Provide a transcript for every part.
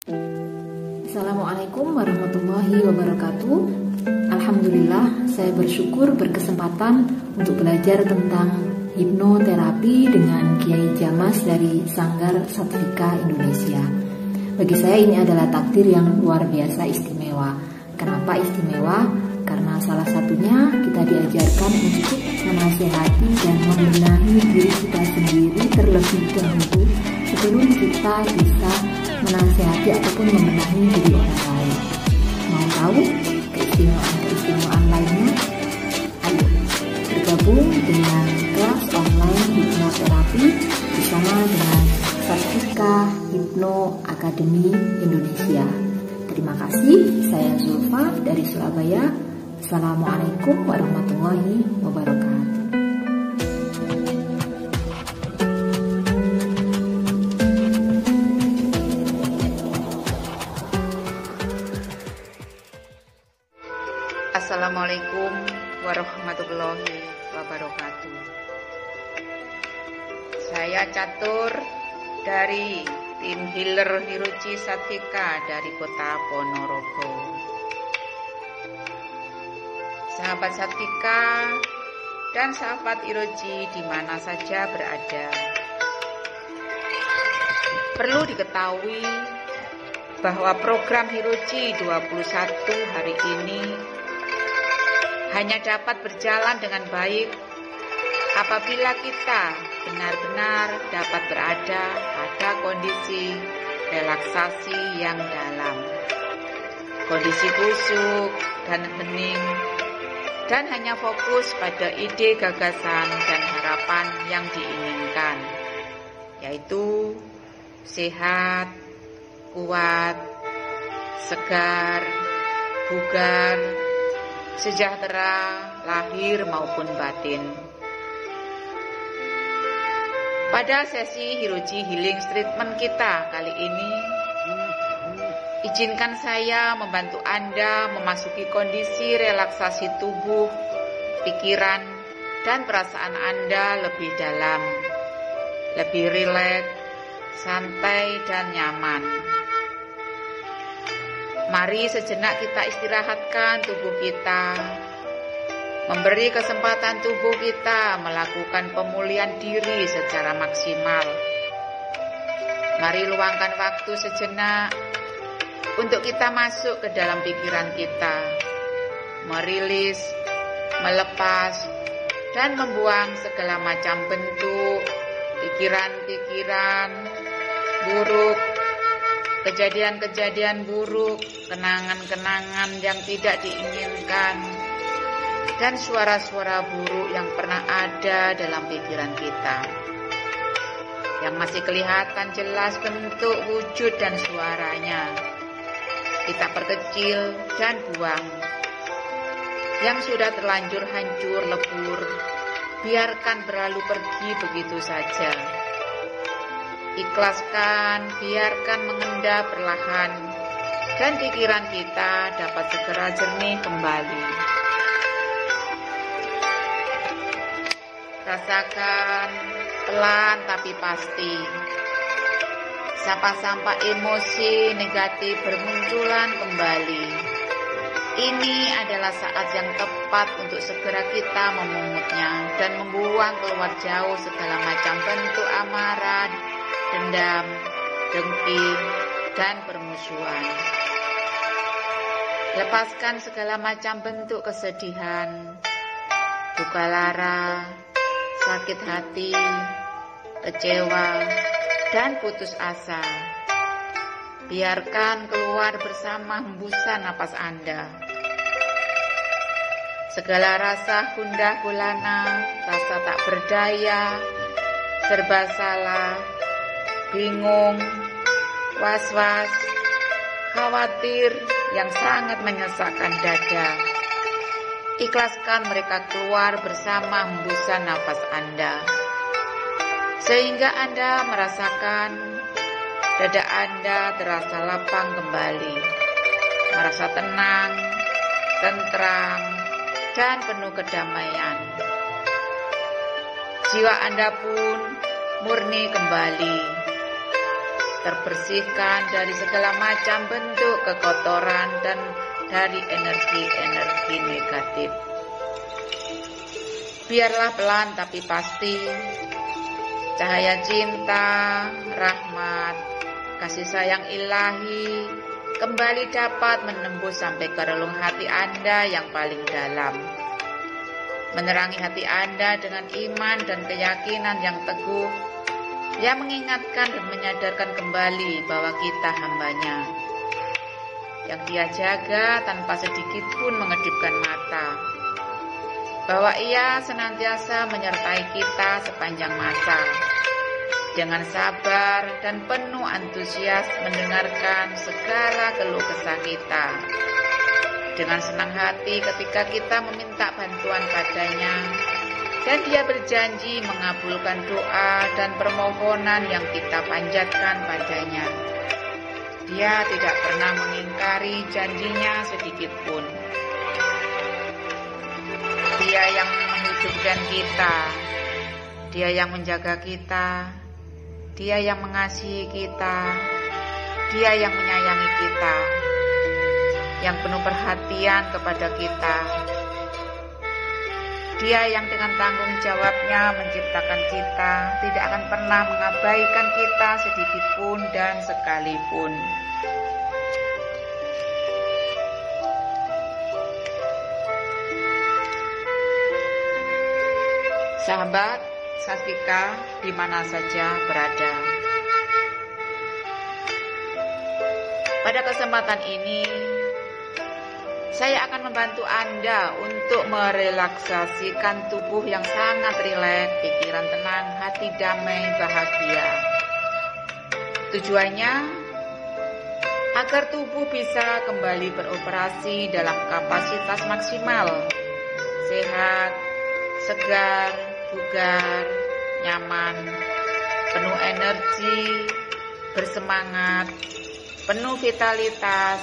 Assalamualaikum warahmatullahi wabarakatuh. Alhamdulillah, saya bersyukur berkesempatan untuk belajar tentang hipnoterapi dengan Kiai Jamas dari Sanggar Satvika Indonesia. Bagi saya ini adalah takdir yang luar biasa istimewa. Kenapa istimewa? Karena salah satunya kita diajarkan untuk menasehati dan membenahi diri kita sendiri terlebih dahulu sebelum kita bisa menasehati ataupun membenahi diri orang lain. Mau tahu keistimewaan lainnya? Ayo bergabung dengan kelas online hipnoterapi bersama dengan Satvika Hipno Academy Indonesia. Terima kasih, saya Zulfa dari Surabaya. Assalamualaikum warahmatullahi wabarakatuh. Assalamualaikum warahmatullahi wabarakatuh. Saya Catur dari tim Healer Hiroji Satvika dari Kota Ponorogo. Sahabat Satvika dan sahabat Hiroji di mana saja berada, perlu diketahui bahwa program Hiroji 21 hari ini hanya dapat berjalan dengan baik apabila kita benar-benar dapat berada pada kondisi relaksasi yang dalam, kondisi khusyuk dan hening, dan hanya fokus pada ide, gagasan, dan harapan yang diinginkan, yaitu sehat, kuat, segar, bugar, sejahtera, lahir maupun batin. Pada sesi Hiroji Healing Treatment kita kali ini, izinkan saya membantu Anda memasuki kondisi relaksasi tubuh, pikiran, dan perasaan Anda lebih dalam, lebih rileks, santai, dan nyaman. Mari sejenak kita istirahatkan tubuh kita, memberi kesempatan tubuh kita melakukan pemulihan diri secara maksimal. Mari luangkan waktu sejenak untuk kita masuk ke dalam pikiran kita, merilis, melepas, dan membuang segala macam bentuk, pikiran-pikiran buruk, kejadian-kejadian buruk, kenangan-kenangan yang tidak diinginkan, dan suara-suara buruk yang pernah ada dalam pikiran kita, yang masih kelihatan jelas bentuk, wujud, dan suaranya. Kita perkecil dan buang. Yang sudah terlanjur hancur lebur, biarkan berlalu pergi begitu saja. Ikhlaskan, biarkan mengendap perlahan, dan pikiran kita dapat segera jernih kembali. Rasakan pelan tapi pasti sampah-sampah emosi negatif bermunculan kembali. Ini adalah saat yang tepat untuk segera kita memungutnya dan membuang keluar jauh segala macam bentuk amarah, dendam, dengki, dan permusuhan. Lepaskan segala macam bentuk kesedihan, duka lara, sakit hati, kecewa, dan putus asa. Biarkan keluar bersama hembusan napas Anda. Segala rasa gundah gulana, rasa tak berdaya, serba salah, bingung, was-was, khawatir yang sangat menyesakkan dada. Ikhlaskan mereka keluar bersama hembusan nafas Anda, sehingga Anda merasakan dada Anda terasa lapang kembali, merasa tenang, tentram, dan penuh kedamaian. Jiwa Anda pun murni kembali, terbersihkan dari segala macam bentuk kekotoran dan dari energi-energi negatif. Biarlah pelan tapi pasti, cahaya cinta, rahmat, kasih sayang ilahi kembali dapat menembus sampai ke relung hati Anda yang paling dalam. Menerangi hati Anda dengan iman dan keyakinan yang teguh, yang mengingatkan dan menyadarkan kembali bahwa kita hambanya, yang Dia jaga tanpa sedikit pun mengedipkan mata, bahwa Ia senantiasa menyertai kita sepanjang masa, dengan sabar dan penuh antusias mendengarkan segala keluh kesah kita, dengan senang hati ketika kita meminta bantuan padanya, dan Dia berjanji mengabulkan doa dan permohonan yang kita panjatkan padanya. Dia tidak pernah mengingkari janjinya sedikit pun. Dia yang menghidupkan kita, Dia yang menjaga kita, Dia yang mengasihi kita, Dia yang menyayangi kita, yang penuh perhatian kepada kita. Dia yang dengan tanggung jawabnya menciptakan kita, tidak akan pernah mengabaikan kita sedikit pun dan sekalipun. Sahabat Sasvika di mana saja berada, pada kesempatan ini saya akan membantu Anda untuk merelaksasikan tubuh yang sangat rileks, pikiran tenang, hati damai, bahagia. Tujuannya agar tubuh bisa kembali beroperasi dalam kapasitas maksimal, sehat, segar, bugar, nyaman, penuh energi, bersemangat, penuh vitalitas,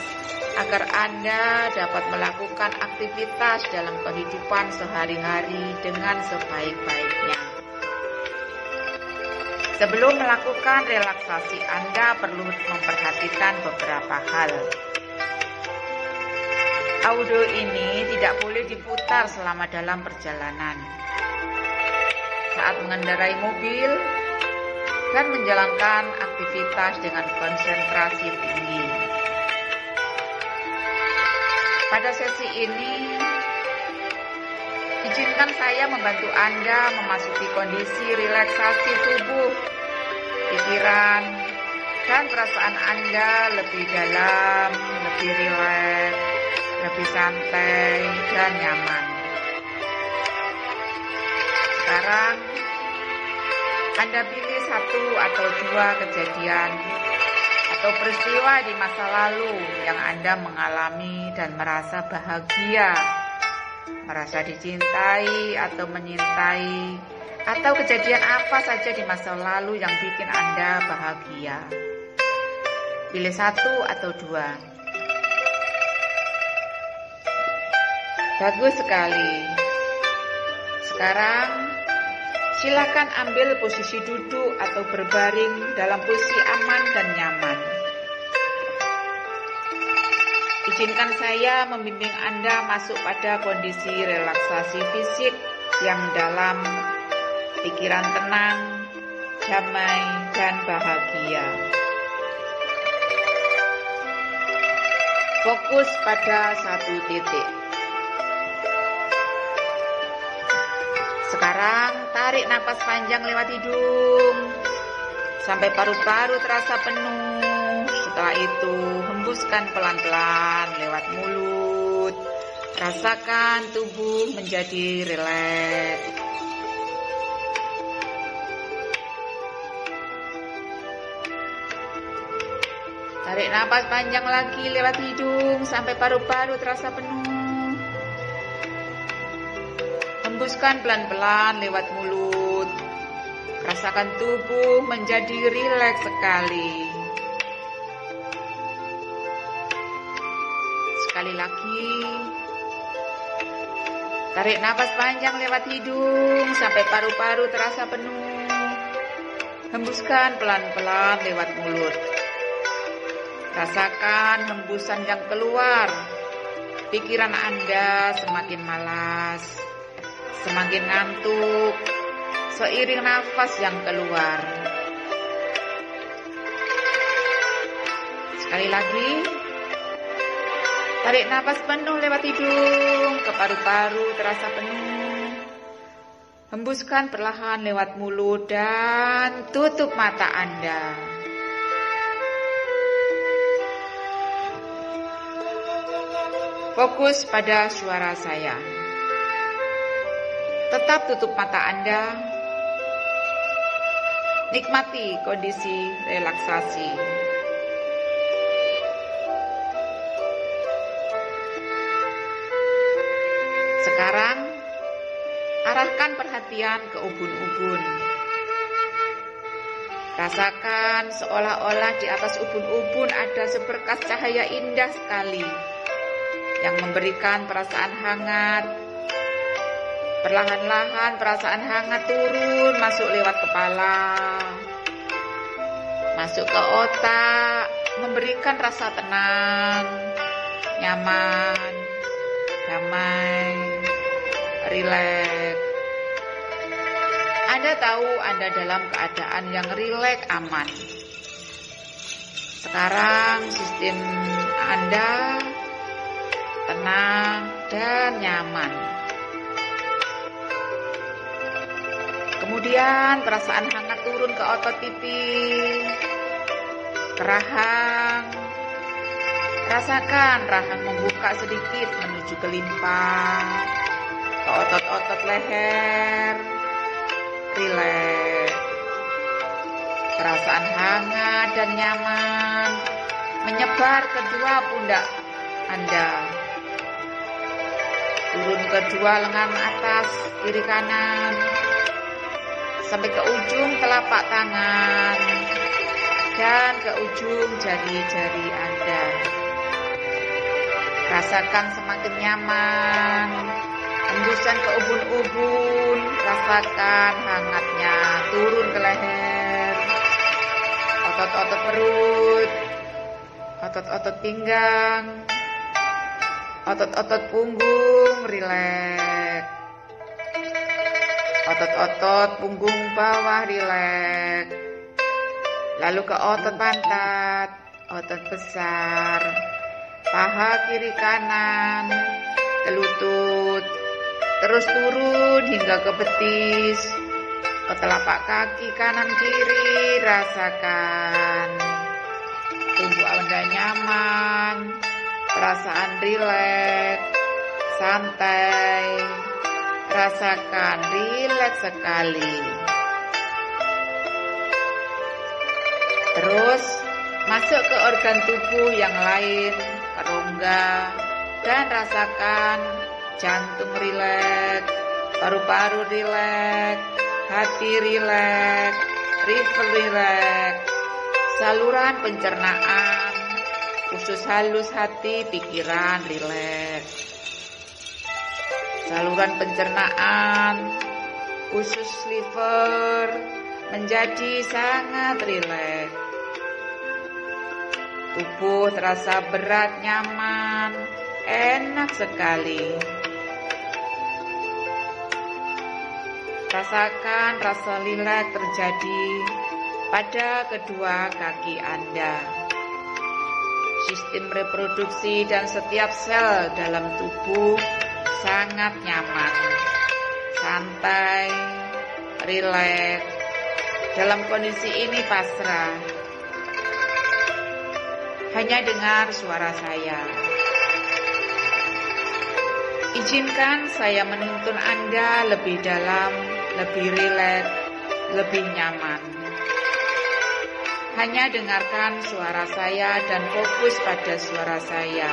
agar Anda dapat melakukan aktivitas dalam kehidupan sehari-hari dengan sebaik-baiknya. Sebelum melakukan relaksasi, Anda perlu memperhatikan beberapa hal. Audio ini tidak boleh diputar selama dalam perjalanan, saat mengendarai mobil, dan menjalankan aktivitas dengan konsentrasi tinggi. Pada sesi ini, izinkan saya membantu Anda memasuki kondisi relaksasi tubuh, pikiran, dan perasaan Anda lebih dalam, lebih rileks, lebih santai, dan nyaman. Sekarang, Anda pilih satu atau dua kejadian atau peristiwa di masa lalu yang Anda mengalami dan merasa bahagia, merasa dicintai atau menyintai, atau kejadian apa saja di masa lalu yang bikin Anda bahagia. Pilih satu atau dua. Bagus sekali. Sekarang silakan ambil posisi duduk atau berbaring dalam posisi aman dan nyaman. Izinkan saya membimbing Anda masuk pada kondisi relaksasi fisik yang dalam, pikiran tenang, damai, dan bahagia. Fokus pada satu titik. Sekarang tarik napas panjang lewat hidung sampai paru-paru terasa penuh. Setelah itu hembuskan pelan-pelan lewat mulut. Rasakan tubuh menjadi rileks. Tarik napas panjang lagi lewat hidung sampai paru-paru terasa penuh. Hembuskan pelan-pelan lewat mulut. Rasakan tubuh menjadi rileks sekali. Sekali lagi. Tarik napas panjang lewat hidung sampai paru-paru terasa penuh. Hembuskan pelan-pelan lewat mulut. Rasakan hembusan yang keluar. Pikiran Anda semakin malas, semakin ngantuk, seiring nafas yang keluar. Sekali lagi, tarik nafas penuh lewat hidung, ke paru-paru terasa penuh. Hembuskan perlahan lewat mulut dan tutup mata Anda. Fokus pada suara saya. Tetap tutup mata Anda. Nikmati kondisi relaksasi. Sekarang, arahkan perhatian ke ubun-ubun. Rasakan seolah-olah di atas ubun-ubun ada seberkas cahaya indah sekali yang memberikan perasaan hangat. Perlahan-lahan perasaan hangat turun masuk lewat kepala, masuk ke otak, memberikan rasa tenang, nyaman, damai, rileks. Anda tahu Anda dalam keadaan yang rileks, aman. Sekarang sistem Anda tenang dan nyaman. Kemudian perasaan hangat turun ke otot pipi, ke rahang. Rasakan rahang membuka sedikit menuju ke limpa, ke otot-otot leher. Rileks. Perasaan hangat dan nyaman menyebar ke kedua pundak Anda. Turun kedua lengan atas, kiri kanan, sampai ke ujung telapak tangan dan ke ujung jari-jari Anda. Rasakan semakin nyaman, hembusan ke ubun-ubun, rasakan hangatnya turun ke leher, otot-otot perut, otot-otot pinggang, otot-otot punggung, rileks. Otot-otot punggung bawah, rileks. Lalu ke otot pantat, otot besar, paha kiri kanan, ke lutut, terus turun hingga ke betis, ke telapak kaki kanan kiri. Rasakan tubuh Anda nyaman, perasaan rileks, santai. Rasakan rileks sekali. Terus masuk ke organ tubuh yang lain, ke rongga, dan rasakan jantung rileks, paru-paru rileks, hati rileks, liver rileks, saluran pencernaan, usus halus hati, pikiran rileks. Saluran pencernaan, usus liver menjadi sangat rileks. Tubuh terasa berat, nyaman, enak sekali. Rasakan rasa rileks terjadi pada kedua kaki Anda. Sistem reproduksi dan setiap sel dalam tubuh sangat nyaman, santai, rileks. Dalam kondisi ini pasrah, hanya dengar suara saya. Izinkan saya menuntun Anda lebih dalam, lebih rileks, lebih nyaman. Hanya dengarkan suara saya dan fokus pada suara saya.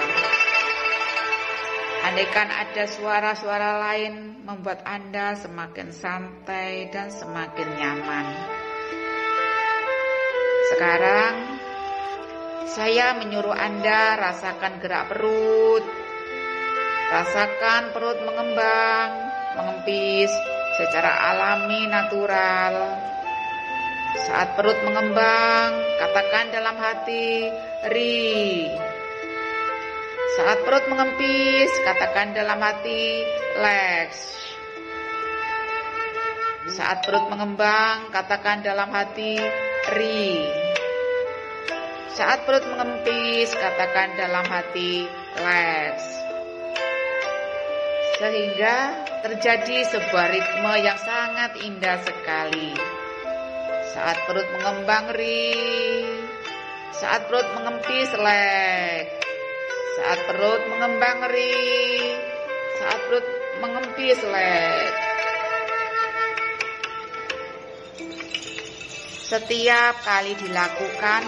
Andaikan ada suara-suara lain membuat Anda semakin santai dan semakin nyaman. Sekarang, saya menyuruh Anda rasakan gerak perut. Rasakan perut mengembang, mengempis secara alami, natural. Saat perut mengembang, katakan dalam hati, ri. Saat perut mengempis, katakan dalam hati, lex. Saat perut mengembang, katakan dalam hati, ri. Saat perut mengempis, katakan dalam hati, lex. Sehingga terjadi sebuah ritme yang sangat indah sekali. Saat perut mengembang, ri. Saat perut mengempis, lex. Saat perut mengembang, ri. Saat perut mengempis, lex. Setiap kali dilakukan,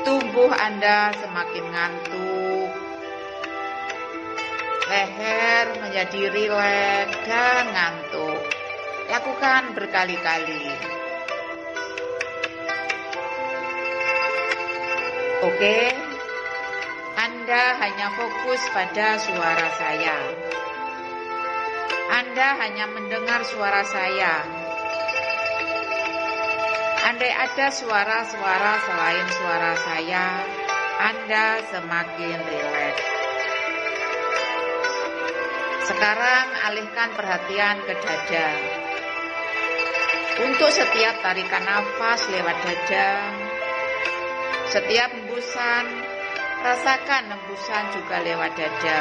tubuh Anda semakin ngantuk, leher menjadi rileks dan ngantuk. Lakukan berkali-kali. Oke, Anda hanya fokus pada suara saya. Anda hanya mendengar suara saya. Andai ada suara-suara selain suara saya, Anda semakin rileks. Sekarang alihkan perhatian ke dada. Untuk setiap tarikan nafas lewat dada, setiap hembusan, rasakan hembusan juga lewat dada.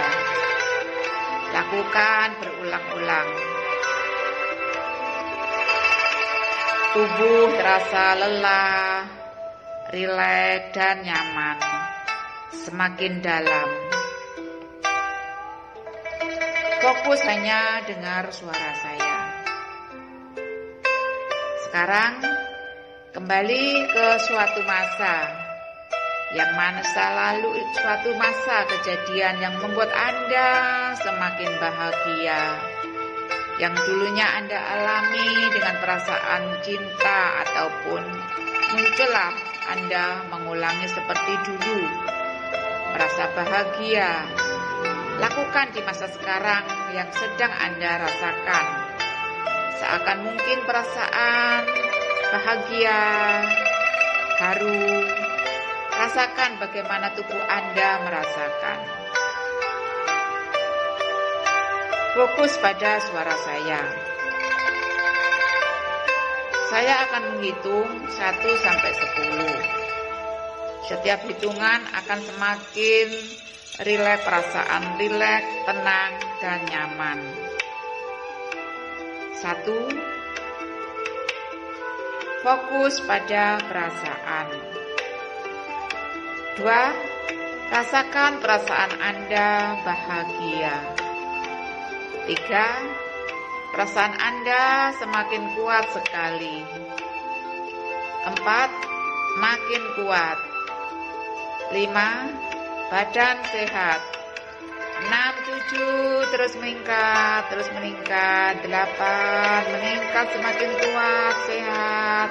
Lakukan berulang-ulang. Tubuh terasa lelah, rileks dan nyaman, semakin dalam. Fokus hanya dengar suara saya. Sekarang kembali ke suatu masa, yang masa lalu, suatu masa kejadian yang membuat Anda semakin bahagia, yang dulunya Anda alami dengan perasaan cinta, ataupun muncullah Anda mengulangi seperti dulu, merasa bahagia. Lakukan di masa sekarang yang sedang Anda rasakan. Seakan mungkin perasaan bahagia, haru. Rasakan bagaimana tubuh Anda merasakan. Fokus pada suara saya. Saya akan menghitung 1 sampai 10. Setiap hitungan akan semakin rileks, perasaan rileks, tenang, dan nyaman. 1. Fokus pada perasaan. 2. Rasakan perasaan Anda bahagia. 3. Perasaan Anda semakin kuat sekali. 4. Makin kuat. 5. Badan sehat. 6, 7, terus meningkat, 8, meningkat semakin kuat, sehat.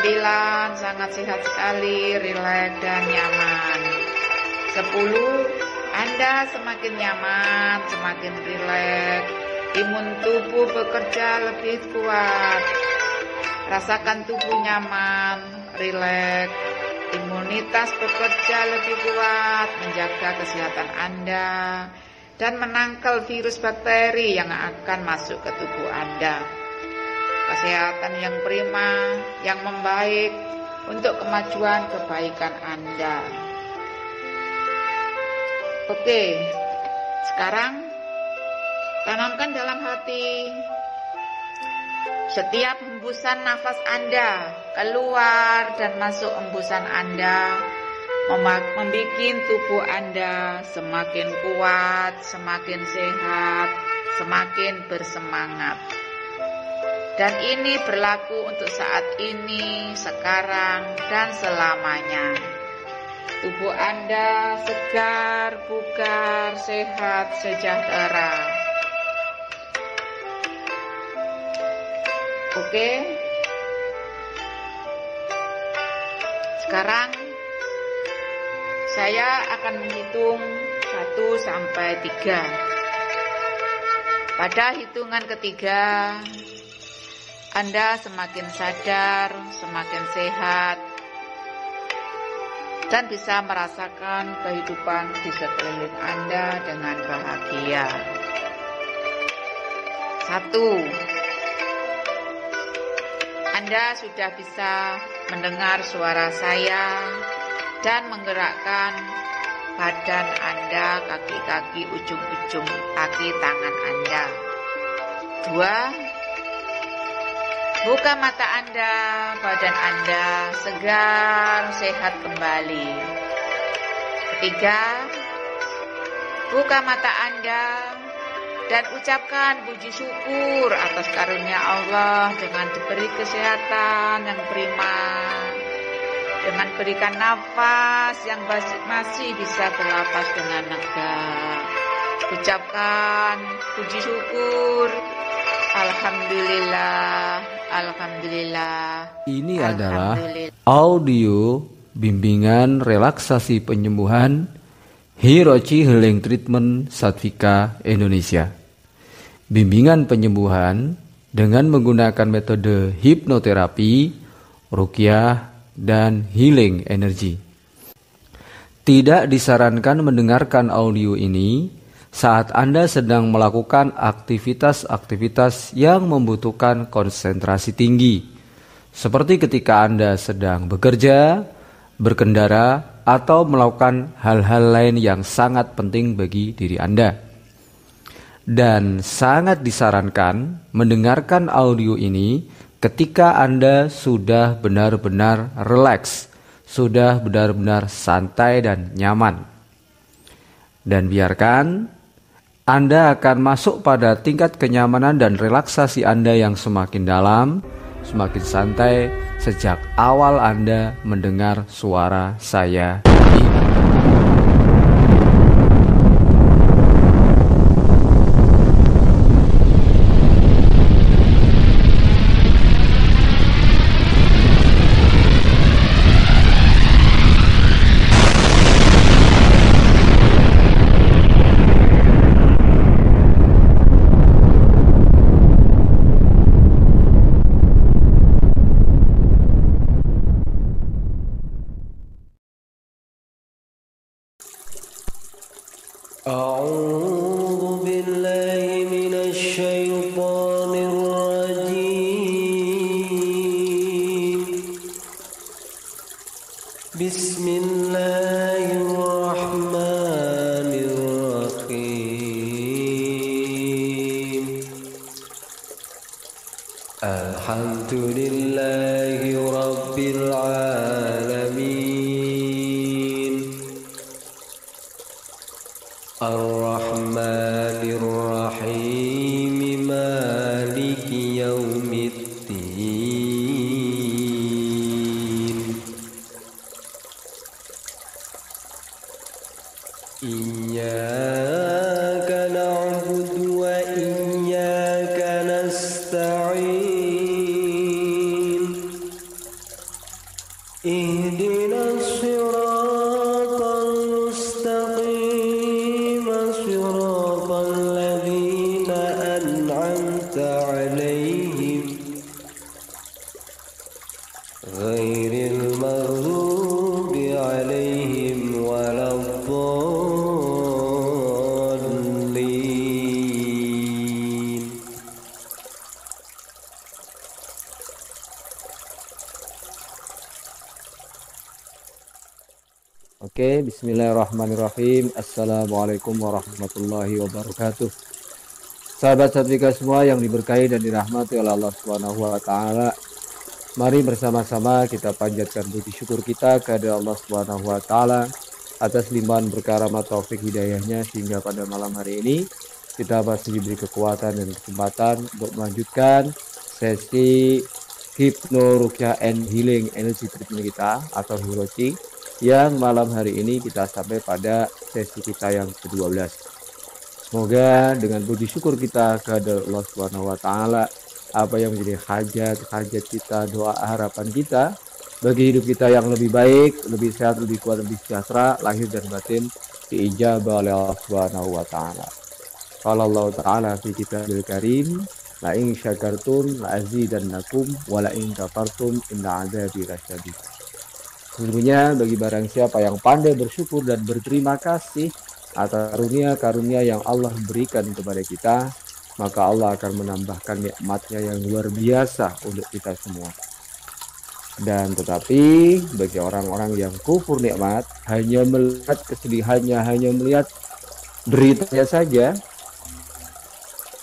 9, sangat sehat sekali, rileks dan nyaman. 10, Anda semakin nyaman, semakin rileks. Imun tubuh bekerja lebih kuat. Rasakan tubuh nyaman, rileks. Imunitas bekerja lebih kuat, menjaga kesehatan Anda dan menangkal virus bakteri yang akan masuk ke tubuh Anda. Kesehatan yang prima, yang membaik untuk kemajuan kebaikan Anda. Oke, sekarang tanamkan dalam hati, setiap hembusan nafas Anda keluar dan masuk hembusan Anda membuat tubuh Anda semakin kuat, semakin sehat, semakin bersemangat. Dan ini berlaku untuk saat ini, sekarang, dan selamanya. Tubuh Anda segar, bugar, sehat, sejahtera. Oke. Sekarang saya akan menghitung 1 sampai 3. Pada hitungan ketiga, Anda semakin sadar, semakin sehat, dan bisa merasakan kehidupan di sekeliling Anda dengan bahagia. 1. Anda sudah bisa mendengar suara saya dan menggerakkan badan Anda, kaki-kaki, ujung-ujung kaki tangan Anda. 2. Buka mata Anda, badan Anda segar, sehat kembali. 3. Buka mata Anda dan ucapkan puji syukur atas karunia Allah dengan diberi kesehatan yang prima, dengan berikan nafas yang masih bisa bernapas dengan lega. Ucapkan puji syukur. Alhamdulillah, alhamdulillah. Ini adalah audio bimbingan relaksasi penyembuhan Hirochi Healing Treatment Satvika Indonesia. Bimbingan penyembuhan dengan menggunakan metode hipnoterapi, ruqyah, dan healing energi. Tidak disarankan mendengarkan audio ini saat Anda sedang melakukan aktivitas-aktivitas yang membutuhkan konsentrasi tinggi, seperti ketika Anda sedang bekerja, berkendara, atau melakukan hal-hal lain yang sangat penting bagi diri Anda. Dan sangat disarankan mendengarkan audio ini ketika Anda sudah benar-benar rileks, sudah benar-benar santai dan nyaman. Dan biarkan Anda akan masuk pada tingkat kenyamanan dan relaksasi Anda yang semakin dalam, semakin santai sejak awal Anda mendengar suara saya ini. أعوذ بالله من الشيطان الرجيم. بسم الله الرحمن الرحيم. الحمد لله رب العالمين. الرحمن الرحيم مالك يوم الدين. إياك نعبد وإياك نستعين. اهدنا الصراط المستقيم صراط الذين أنعمت عليهم غير المغضوب عليهم ولا الضالين. Oke, bismillahirrahmanirrahim. Assalamualaikum warahmatullahi wabarakatuh. Sahabat Satvika semua yang diberkahi dan dirahmati oleh Allah Subhanahu wa taala. Mari bersama-sama kita panjatkan puji syukur kita kepada Allah Subhanahu wa taala atas limpahan berkah rahmat taufik hidayahnya sehingga pada malam hari ini kita masih diberi kekuatan dan kesempatan untuk melanjutkan sesi Hypno Ruqyah and Healing Energy Treatment kita atau Hirochi, yang malam hari ini kita sampai pada sesi kita yang ke-12. Semoga dengan puji syukur kita kepada Allah Subhanahu wa taala, apa yang menjadi hajat kita, doa harapan kita bagi hidup kita yang lebih baik, lebih sehat, lebih kuat, lebih sejahtera, lahir dan batin diijabah oleh Allah Subhanahu wa taala. Qala Allah taala fi kitabil karim, la in syakartum la azidannakum wa la in kafartum inna adzabi lasyadid. Sesungguhnya bagi barang siapa yang pandai bersyukur dan berterima kasih atas karunia-karunia yang Allah berikan kepada kita, maka Allah akan menambahkan nikmatnya yang luar biasa untuk kita semua. Dan tetapi bagi orang-orang yang kufur nikmat, hanya melihat kesedihannya, hanya melihat beritanya saja,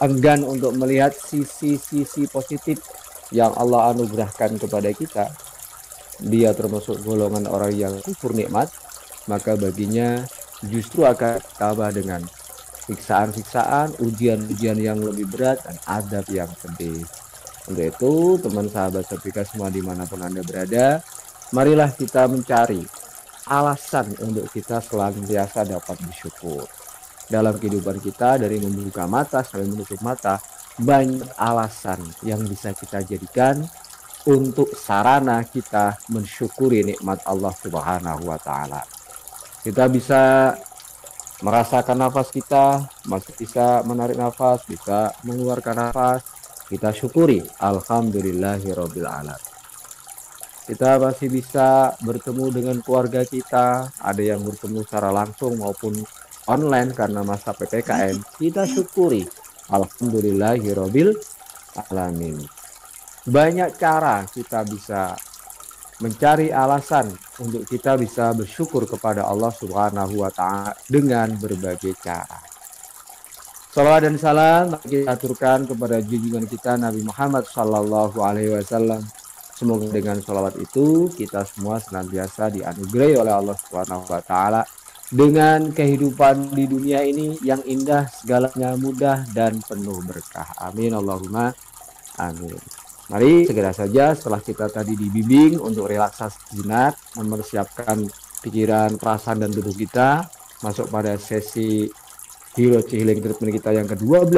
enggan untuk melihat sisi-sisi positif yang Allah anugerahkan kepada kita, dia termasuk golongan orang yang kufur nikmat, maka baginya justru akan tambah dengan siksaan-siksaan, ujian-ujian yang lebih berat, dan azab yang pedih. Untuk itu, teman sahabat setrika semua dimanapun Anda berada, marilah kita mencari alasan untuk kita senantiasa dapat bersyukur. Dalam kehidupan kita, dari membuka mata sampai menutup mata, banyak alasan yang bisa kita jadikan untuk sarana kita mensyukuri nikmat Allah Subhanahu wa Ta'ala. Kita bisa merasakan nafas kita, masih bisa menarik nafas, bisa mengeluarkan nafas, kita syukuri. Alhamdulillahirabbil alamin. Kita masih bisa bertemu dengan keluarga kita, ada yang bertemu secara langsung maupun online karena masa PPKM, kita syukuri. Alhamdulillahirabbil alamin. Banyak cara kita bisa mencari alasan untuk kita bisa bersyukur kepada Allah Subhanahu wa Ta'ala dengan berbagai cara. Salawat dan salam kita aturkan kepada junjungan kita Nabi Muhammad Sallallahu Alaihi Wasallam. Semoga dengan salawat itu kita semua senantiasa dianugerahi oleh Allah Subhanahu wa Ta'ala dengan kehidupan di dunia ini yang indah, segalanya mudah dan penuh berkah. Amin Allahumma amin. Mari segera saja setelah kita tadi dibimbing untuk relaksasi sejenak, mempersiapkan pikiran, perasaan, dan tubuh kita masuk pada sesi Hero Healing Treatment kita yang ke-12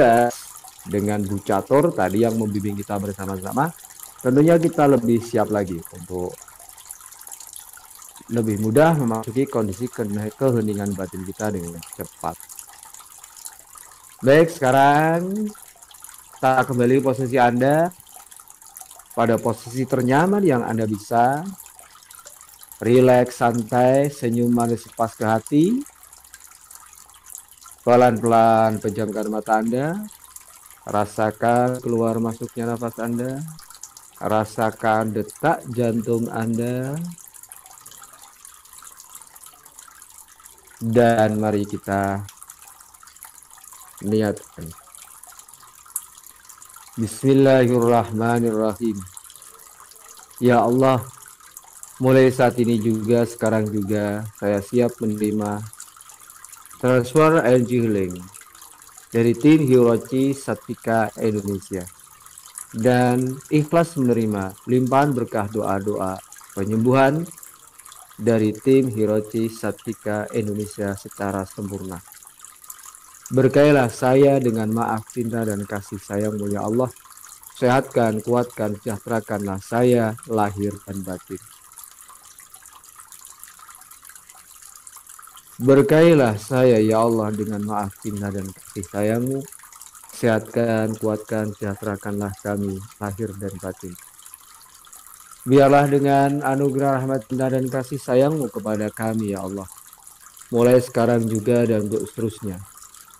dengan Bu Catur tadi yang membimbing kita bersama-sama. Tentunya kita lebih siap lagi untuk lebih mudah memasuki kondisi keheningan batin kita dengan cepat. Baik, sekarang kita kembali posisi Anda pada posisi ternyaman yang Anda bisa. Rileks, santai, senyum manis pas ke hati. Pelan-pelan pejamkan mata Anda. Rasakan keluar masuknya nafas Anda. Rasakan detak jantung Anda. Dan mari kita niatkan. Bismillahirrahmanirrahim. Ya Allah, mulai saat ini juga, sekarang juga, saya siap menerima transfer energy healing dari tim Hirochi Satika Indonesia dan ikhlas menerima limpahan berkah doa-doa penyembuhan dari tim Hirochi Satika Indonesia secara sempurna. Berkailah saya dengan maaf, cinta, dan kasih sayang-Mu ya Allah. Sehatkan, kuatkan, sejahterakanlah saya lahir dan batin. Berkailah saya ya Allah dengan maaf, cinta, dan kasih sayang-Mu. Sehatkan, kuatkan, sejahterakanlah kami lahir dan batin. Biarlah dengan anugerah rahmat, cinta, dan kasih sayang-Mu kepada kami ya Allah, mulai sekarang juga dan untuk seterusnya,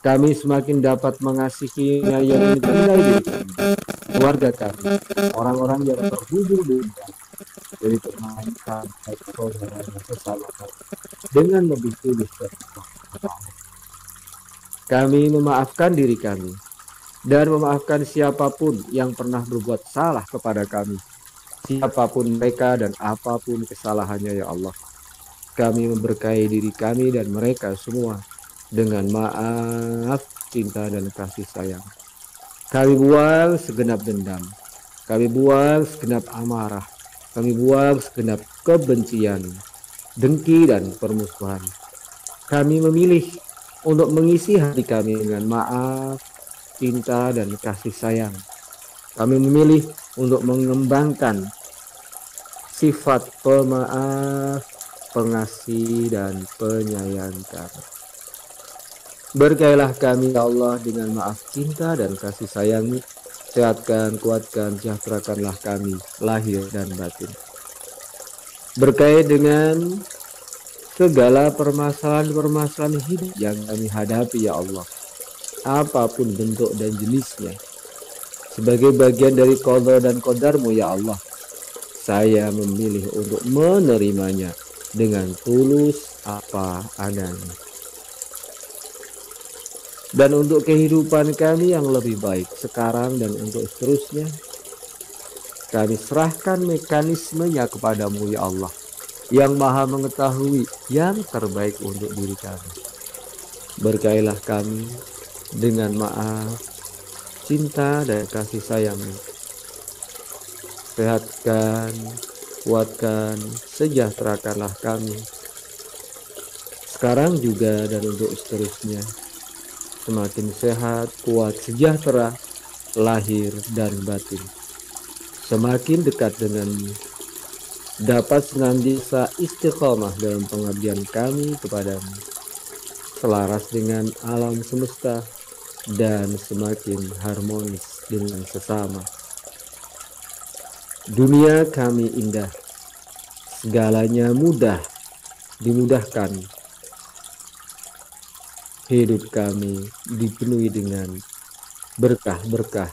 kami semakin dapat mengasihi yang mencintai diri kami, keluarga kami, orang-orang yang terhubung dengan dari teman kami, saudara dan sesama kami, dengan lebih tulus dan ikhlas. Kami memaafkan diri kami dan memaafkan siapapun yang pernah berbuat salah kepada kami, siapapun mereka dan apapun kesalahannya ya Allah. Kami memberkahi diri kami dan mereka semua dengan maaf, cinta, dan kasih sayang. Kami buang segenap dendam, kami buang segenap amarah, kami buang segenap kebencian, dengki, dan permusuhan. Kami memilih untuk mengisi hati kami dengan maaf, cinta, dan kasih sayang. Kami memilih untuk mengembangkan sifat pemaaf, pengasih, dan penyayang kami. Berkailah kami ya Allah dengan maaf, cinta, dan kasih sayang-Mu. Sehatkan, kuatkan, sejahterakanlah kami lahir dan batin. berkait dengan segala permasalahan-permasalahan hidup yang kami hadapi ya Allah, apapun bentuk dan jenisnya, sebagai bagian dari qada dan qadarmu ya Allah, saya memilih untuk menerimanya dengan tulus apa adanya. Dan untuk kehidupan kami yang lebih baik sekarang dan untuk seterusnya, kami serahkan mekanismenya kepadamu ya Allah, yang maha mengetahui yang terbaik untuk diri kami. Berkailah kami dengan maaf, cinta dan kasih sayang-Mu. Sehatkan, kuatkan, sejahterakanlah kami sekarang juga dan untuk seterusnya. Semakin sehat, kuat, sejahtera, lahir dan batin. Semakin dekat denganmu, dapat senantiasa istiqomah dalam pengabdian kami kepadamu, selaras dengan alam semesta, dan semakin harmonis dengan sesama. Dunia kami indah, segalanya mudah, dimudahkan. Hidup kami dipenuhi dengan berkah-berkah,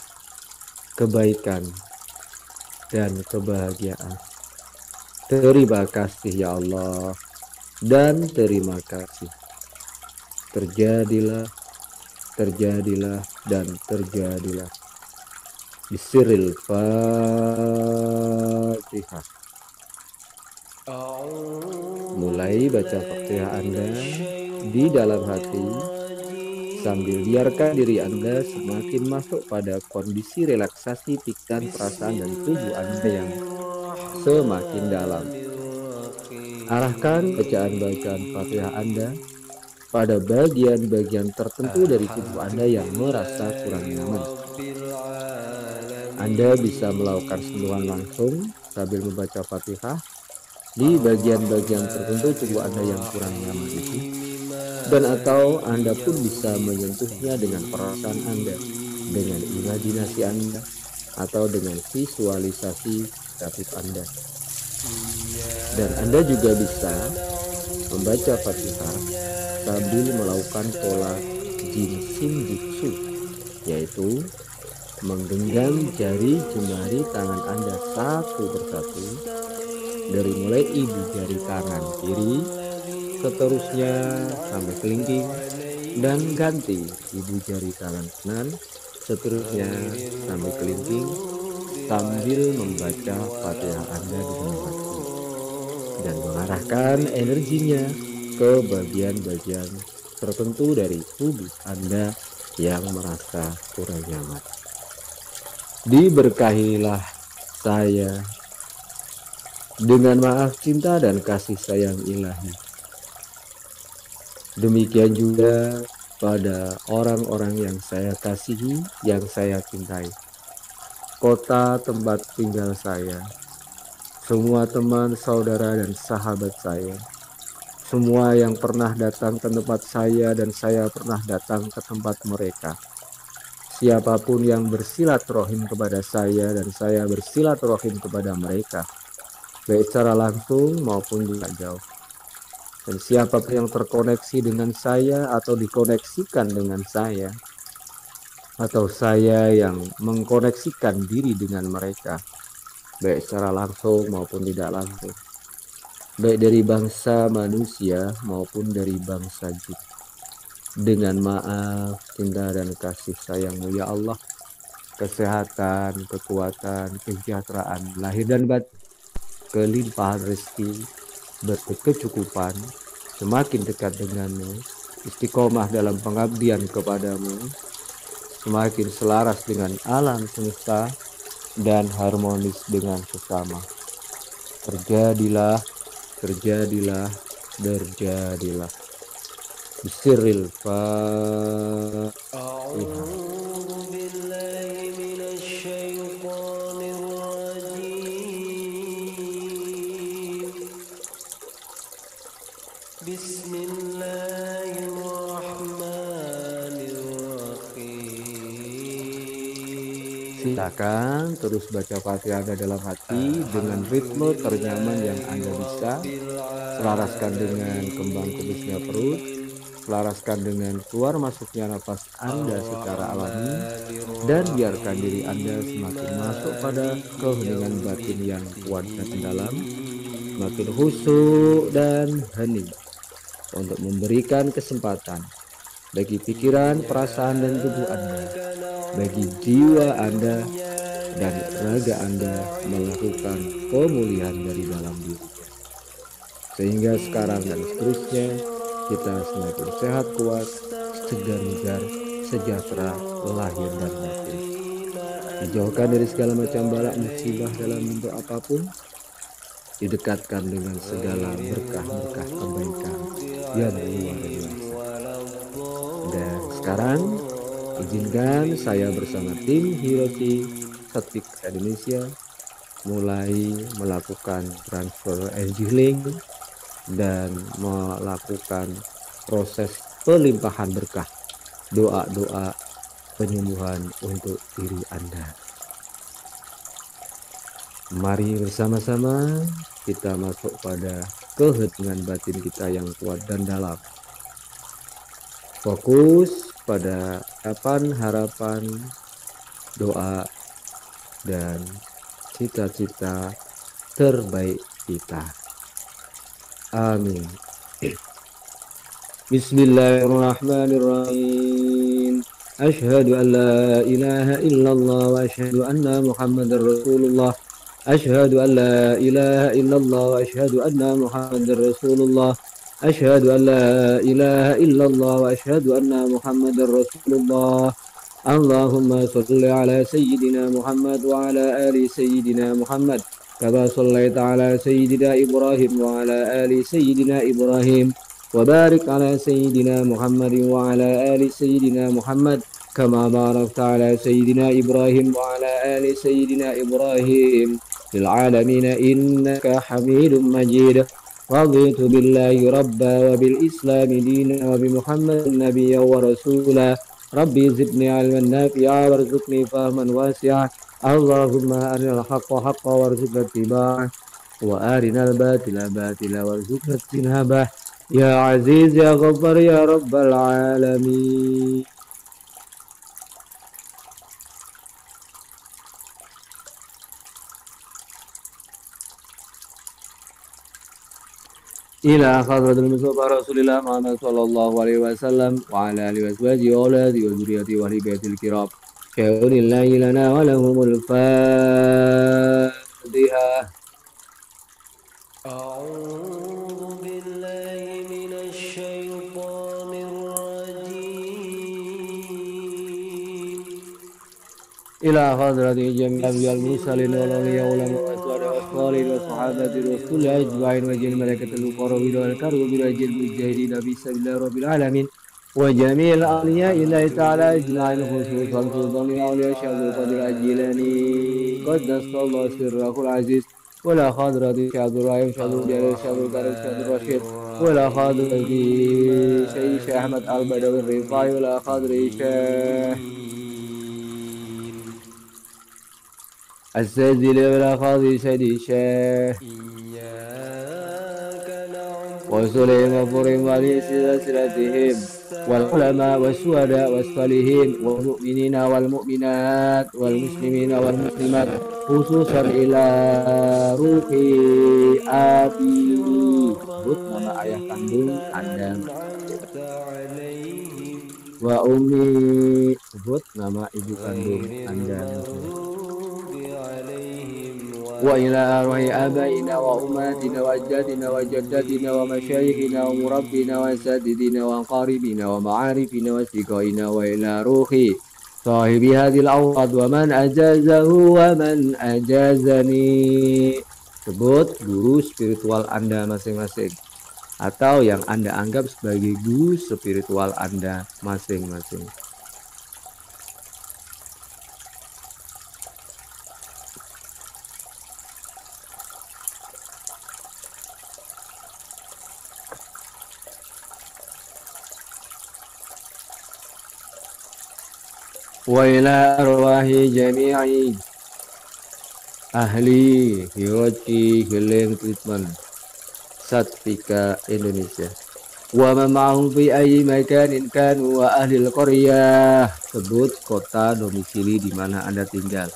kebaikan, dan kebahagiaan. Terima kasih ya Allah, dan terima kasih. Terjadilah, terjadilah, dan terjadilah. Bisiril Fatihah. Mulai baca Fatihah Anda di dalam hati, sambil biarkan diri Anda semakin masuk pada kondisi relaksasi pikiran, perasaan, dan tubuh Anda yang semakin dalam. Arahkan bacaan-bacaan Fatihah Anda pada bagian-bagian tertentu dari tubuh Anda yang merasa kurang nyaman. Anda bisa melakukan sentuhan langsung sambil membaca Fatihah di bagian-bagian tertentu tubuh Anda yang kurang nyaman itu, dan atau Anda pun bisa menyentuhnya dengan perasaan Anda, dengan imajinasi Anda, atau dengan visualisasi kreatif Anda. Dan Anda juga bisa membaca Fatihah sambil melakukan pola Jin Shin Jitsu, yaitu menggenggam jari jemari tangan Anda satu persatu, dari mulai ibu jari tangan kiri, seterusnya sampai kelingking, dan ganti ibu jari tangan kanan, seterusnya sampai kelingking, sambil membaca Fatihah Anda dengan hati dan mengarahkan energinya ke bagian-bagian tertentu dari tubuh Anda yang merasa kurang nyaman. Diberkahilah saya dengan maaf, cinta, dan kasih sayang ilahi. Demikian juga pada orang-orang yang saya kasihi, yang saya cintai, kota tempat tinggal saya, semua teman, saudara, dan sahabat saya, semua yang pernah datang ke tempat saya dan saya pernah datang ke tempat mereka, siapapun yang bersilaturahim kepada saya dan saya bersilaturahim kepada mereka, baik secara langsung maupun jarak jauh, dan siapapun yang terkoneksi dengan saya atau dikoneksikan dengan saya, atau saya yang mengkoneksikan diri dengan mereka, baik secara langsung maupun tidak langsung, baik dari bangsa manusia maupun dari bangsa jin, dengan maaf, cinta, dan kasih sayang-Mu ya Allah, kesehatan, kekuatan, kesejahteraan lahir dan batin, kelimpahan rezeki, berkecukupan, semakin dekat denganmu, istiqomah dalam pengabdian kepadamu, semakin selaras dengan alam semesta, dan harmonis dengan sesama. Terjadilah, terjadilah, terjadilah. Bisiril Fatihah. Silakan terus baca Fatihah Anda dalam hati dengan ritme ternyaman yang Anda bisa. Selaraskan dengan kembang kebisnya perut, selaraskan dengan keluar masuknya nafas Anda secara alami, dan biarkan diri Anda semakin masuk pada keheningan batin yang kuat dan dalam, semakin khusyuk dan hening, untuk memberikan kesempatan bagi pikiran, perasaan, dan tubuh Anda, bagi jiwa Anda dan raga Anda melakukan pemulihan dari dalam dirinya. Sehingga sekarang dan seterusnya kita semakin sehat, kuat, segar bugar, sejahtera, lahir dan batin. Dijauhkan dari segala macam bala musibah dalam bentuk apapun, didekatkan dengan segala berkah-berkah kebaikan yang luar biasa. Dan sekarang izinkan saya bersama tim Hiroti Satvik Indonesia mulai melakukan transfer energy link dan melakukan proses pelimpahan berkah, doa-doa penyembuhan untuk diri Anda. Mari bersama-sama kita masuk pada keheningan batin kita yang kuat dan dalam. Fokus pada harapan, doa, dan cita-cita terbaik kita. Amin. Bismillahirrahmanirrahim. Asyhadu an la ilaha illallah wa asyhadu anna Muhammadar Rasulullah. Asyhadu an la ilaha illallah wa asyhadu anna Muhammadar Rasulullah. أشهد أن لا إله إلا الله وأشهد أن محمد رسول الله اللهم صل على سيدنا محمد وعلى آل سيدنا محمد كما صليت على سيدنا إبراهيم وعلى آل سيدنا إبراهيم وبارك على سيدنا محمد وعلى آل سيدنا محمد كما باركت على سيدنا إبراهيم وعلى آل سيدنا إبراهيم في العالمين إنك حميد مجيد رضيت بالله ربا وبالإسلام دينا وبمحمد نبيا ورسولا ربي زدني علما نافعا وارزقني فهما واسعا اللهم أرنا الحق حقا وارزقنا اتباعه وأرنا الباطل باطلا وارزقنا اجتنابه يا عزيز يا غفار يا رب العالمين. إلى حضرة المصطفى رسول الله محمد صلى الله عليه وسلم وعلى آله وأزواجه وأولاده وذريته وأهل بيته الكرام شهود الله لنا ولهم الفاتحة. أعوذ بالله من الشيطان الرجيم. إلى حضرة جميع الأنبياء المرسلين والأولياء والعلماء والشهداء والصالحين والصحابة الرسول أجمعين وجميع الملائكة المقربين والكرمين وجميع المجاهدين في سبيل الله رب العالمين وجميع الأولياء الله تعالى أجمعين خصوصا سلطان الأولياء شيخ القادر الجيلاني قدس الله سره العزيز ولا حضرة شيخ إبراهيم شيخ الجليل شيخ الكريم شيخ الرشيد ولا حضرة شيخ أحمد البدوي الرفاعي ولا حضرة شيخ السيد ولا خاضي سيد الشيخ وسليم وفرهم ولي سلسلتهم والعلماء والشهداء والصالحين والمؤمنين والمؤمنات والمسلمين والمسلمات خصوصا إلى ruhi abi. Sebut nama ayah kandung Anda. Wa ummi. Sebut nama ibu kandung Anda. وإلى أرواح آبائنا وأمهاتنا وأجدادنا وجداتنا ومشايخنا ومربينا وأساتذتنا وأقاربنا ومعارفنا وأصدقائنا وإلى روح صاحب هذه الأوقات ومن أجازه ومن أجازني. Sebut guru spiritual Anda masing-masing atau yang Anda anggap sebagai guru spiritual Anda masing-masing. wa ila arwahi jami'i ahli Hiroshi Healing Treatment Satvika Indonesia. Wa man ma'hum fi ayyi makanin kanu wa ahli al-qaryah. Sebut kota domisili di mana Anda tinggal.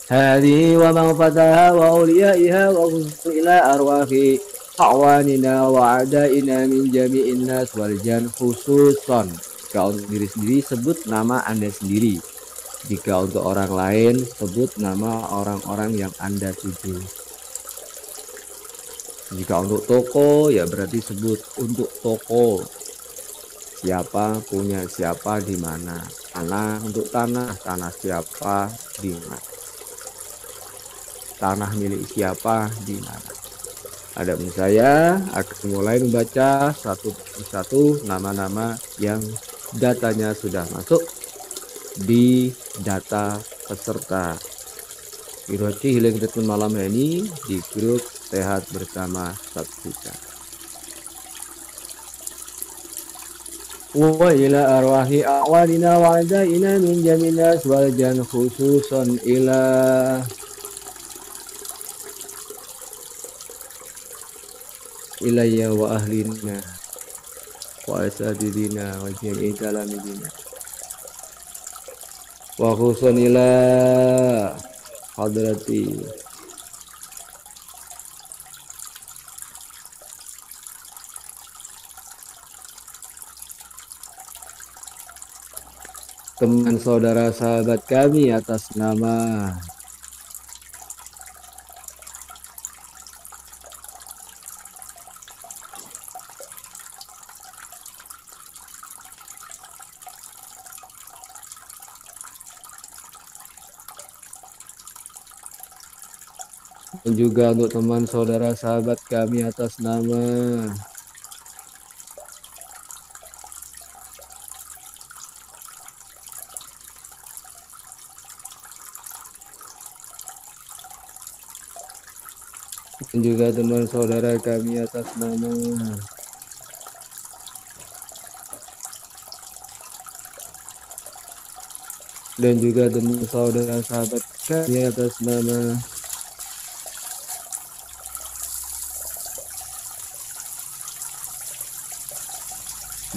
Hadhihi wa man fataha wa awliyaiha wa ila arwahi awanina wa adaina min jami'in nas wal jan khususon. Jika untuk diri sendiri sebut nama Anda sendiri. Jika untuk orang lain sebut nama orang-orang yang Anda tuju. Jika untuk toko ya berarti sebut untuk toko. Siapa punya siapa di mana. Tanah untuk tanah siapa di mana. Tanah milik siapa di mana. Adapun saya akan mulai membaca satu persatu nama-nama yang datanya sudah masuk di data peserta Hiroshi Healing Treatment malam ini di grup Sehat Bersama Satvika. Wa ila arwahi a'walina wa adaina min jaminas wal jan khususan ila ilayya wa ahlina wa asadidina wa jami'i talamidina wa khususan ila hadrati teman saudara sahabat kami atas nama dan juga untuk teman saudara sahabat kami atas nama dan juga teman saudara kami atas nama dan juga teman saudara sahabat kami atas nama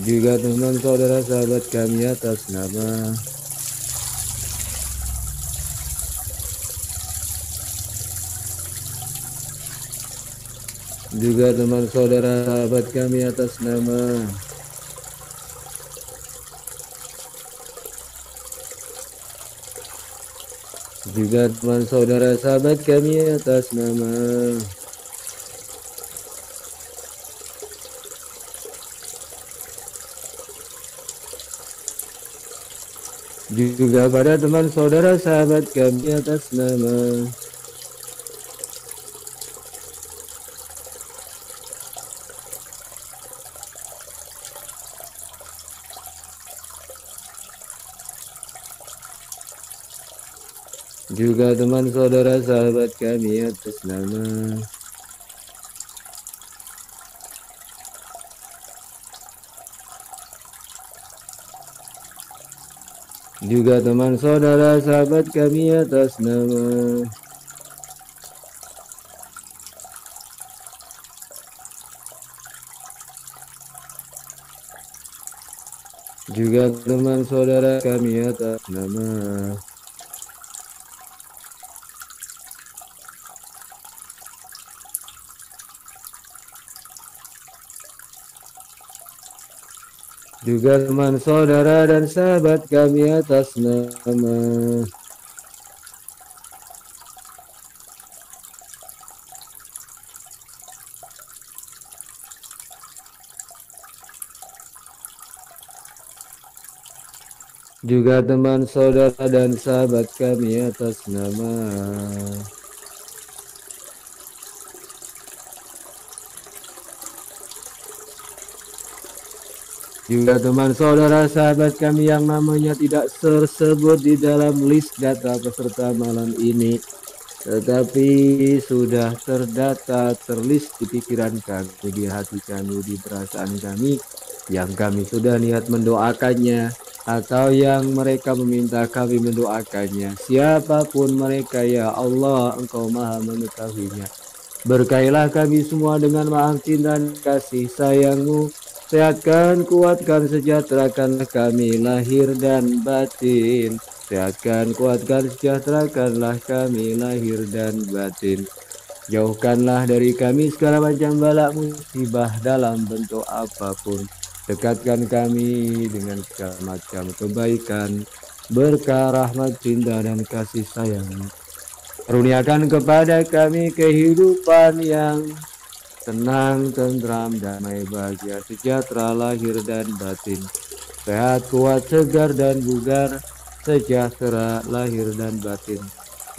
juga teman saudara sahabat kami atas nama juga teman saudara sahabat kami atas nama juga teman saudara sahabat kami atas nama juga pada teman saudara sahabat kami atas nama juga teman saudara sahabat kami atas nama juga teman saudara sahabat kami atas nama juga teman saudara kami atas nama juga teman saudara dan sahabat kami atas nama juga teman saudara dan sahabat kami atas nama juga teman saudara sahabat kami yang namanya tidak tersebut di dalam list data peserta malam ini, tetapi sudah terdata, terlist di pikiran kami, di hati kami, di perasaan kami, yang kami sudah niat mendoakannya atau yang mereka meminta kami mendoakannya. Siapapun mereka ya Allah, Engkau maha mengetahuinya. Berkailah kami semua dengan maaf cinta dan kasih sayang-Mu. Sehatkan, kuatkan, sejahterakanlah kami lahir dan batin. Sehatkan, kuatkan, sejahterakanlah kami lahir dan batin. Jauhkanlah dari kami segala macam bala musibah dalam bentuk apapun. Dekatkan kami dengan segala macam kebaikan, berkah, rahmat, cinta, dan kasih sayang. Karuniakan kepada kami kehidupan yang tenang, tentram, damai, bahagia, sejahtera lahir dan batin. Sehat, kuat, segar, dan bugar, sejahtera lahir dan batin.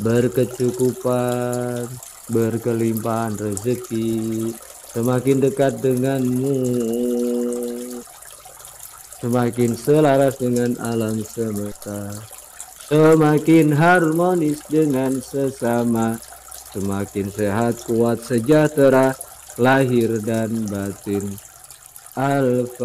Berkecukupan, berkelimpahan rezeki, semakin dekat denganmu, semakin selaras dengan alam semesta, semakin harmonis dengan sesama, semakin sehat, kuat, sejahtera, lahir dan batin. Al-Fatihah.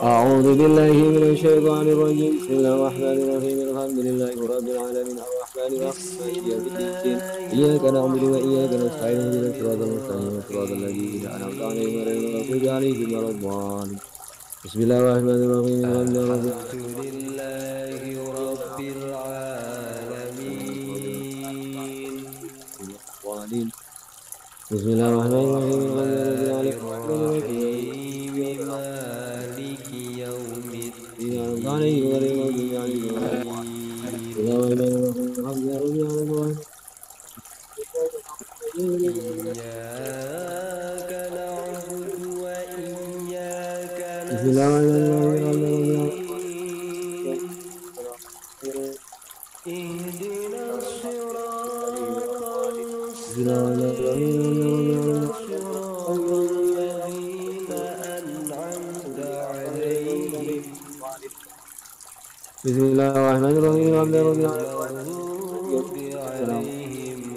أعوذ بالله من الشيطان الرجيم بسم الله الرحمن الرحيم الحمد لله رب العالمين الرحمن الرحيم مالك يوم الدين إياك نعبد وإياك نستعين اهدنا الصراط المستقيم صراط الذين أنعمت عليهم غير المغضوب عليهم ولا الضالين بسم الله الرحمن الرحيم الحمد لله رب العالمين بسم الله الرحمن الرحيم الحمد لله رب العالمين مالك يوم الدين إياك نعبد وإياك نستعين اهدنا الصراط المستقيم صراط الذين أنعمت عليهم بسم الله الرحمن الرحيم الحمد لله عليهم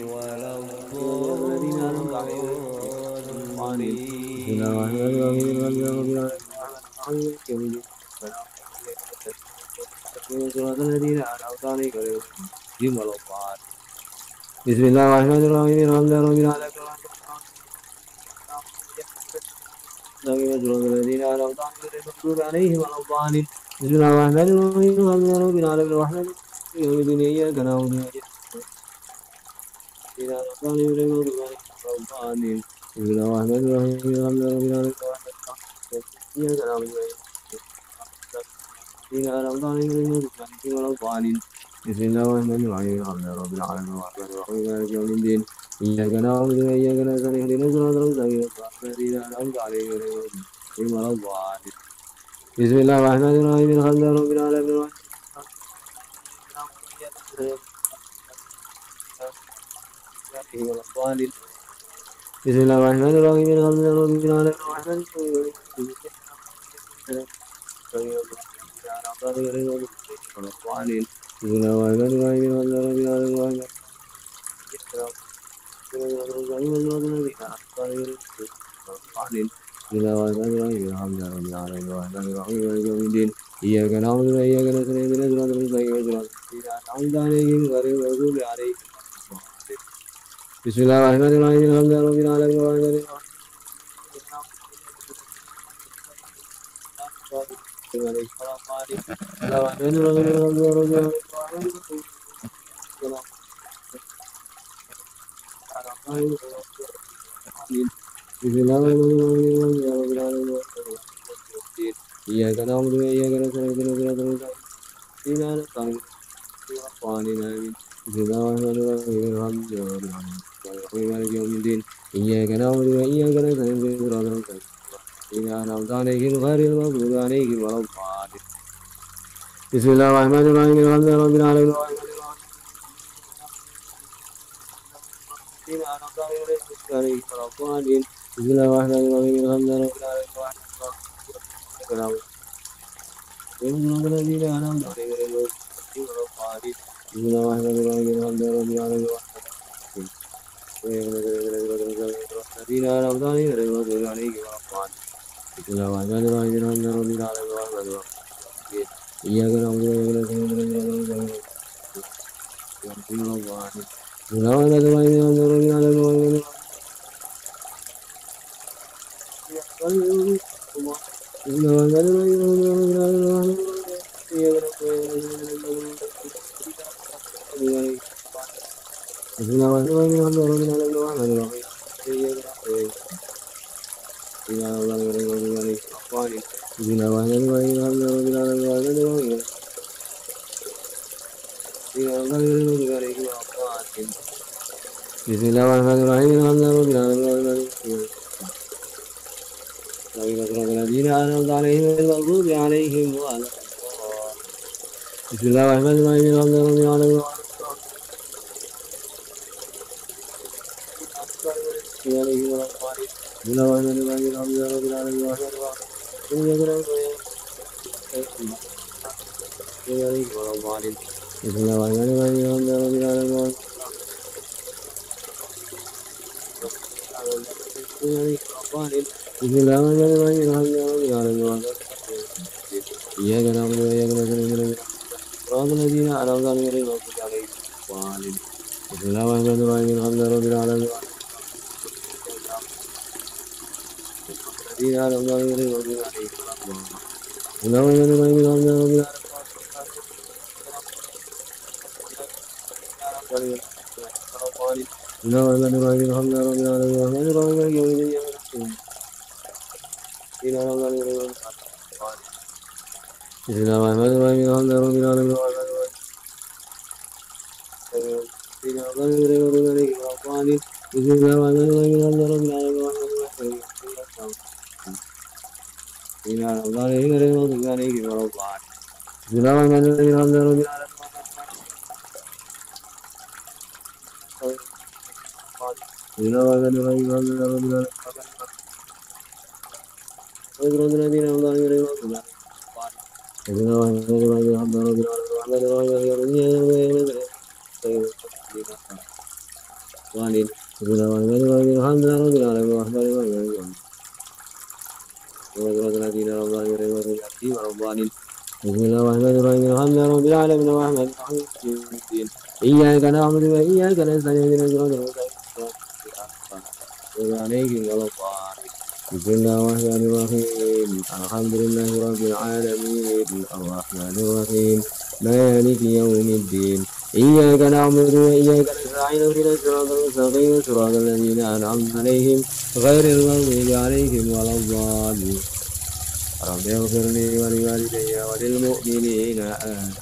ولا الضالين بسم الله الرحمن الرحيم الحمد لله صراط الذين أنعمت عليهم بسم الله الرحمن الرحيم الحمد لله الذين أنعمت عليهم ولا الضالين بسم الله الرحمن الرحيم الحمد لله رب العالمين الرحمن يوم الدين إياك نعبد وإياك نستعين بسم الله الرحمن الرحيم الحمد لله رب العالمين إياك نعبد وإياك نستعين ولا الضالين بسم الله الرحمن الرحيم الحمد لله رب العالمين الرحمن الرحيم مالك يوم الدين إياك نعبد وإياك نستعين اهدنا الصراط المستقيم صراط الذين أنعمت عليهم غير المغضوب عليهم ولا الضالين بسم الله الرحمن الرحيم الحمد لله رب العالمين بسم الله الرحمن الرحيم الحمد لله رب العالمين الرحمن الرحيم بسم الله الرحمن الرحيم الحمد لله رب العالمين بسم الله الرحمن الرحيم الحمد لله رب العالمين الرحمن الرحيم مالك يوم الدين إياك نعبد وإياك نستعين اهدنا الصراط المستقيم صراط الذين أنعمت عليهم غير المغضوب عليهم بسم الله الرحمن الرحيم الحمد لله رب العالمين الرحمن الرحيم إياك نعبد وإياك نستعين اهدنا الصراط المستقيم بسم الله الرحمن الرحيم الحمد لله رب العالمين مالك يوم الدين إياك نعبد وإياك نستعين اهدنا الصراط المستقيم أنعمت عليهم غير المغضوب عليهم ولا الضالين بسم الله الرحمن الرحيم الحمد لله رب العالمين بسم الله الرحمن الرحيم الحمد لله رب العالمين الذين أنعمت عليهم غير المغضوب ولا الضالين بسم الله الرحمن الرحيم الحمد لله رب العالمين الذين أنعمت عليهم غير المغضوب عليهم ولا الضالين Bismillahirrahmanirrahim. Alhamdulillahirabbil alamin. Iyyaka na'budu wa iyyaka nasta'in. إياك نعبد وإياك نستعين بسم الله الرحمن الرحيم الحمد لله رب العالمين الرحمن الرحيم مالك يوم الدين إياك نعبد وإياك نستعين اهدنا الصراط المستقيم صراط الذين أنعمت عليهم غير المغضوب عليهم ولا الضالين رب اغفر لي ولوالدي وللمؤمنين آمين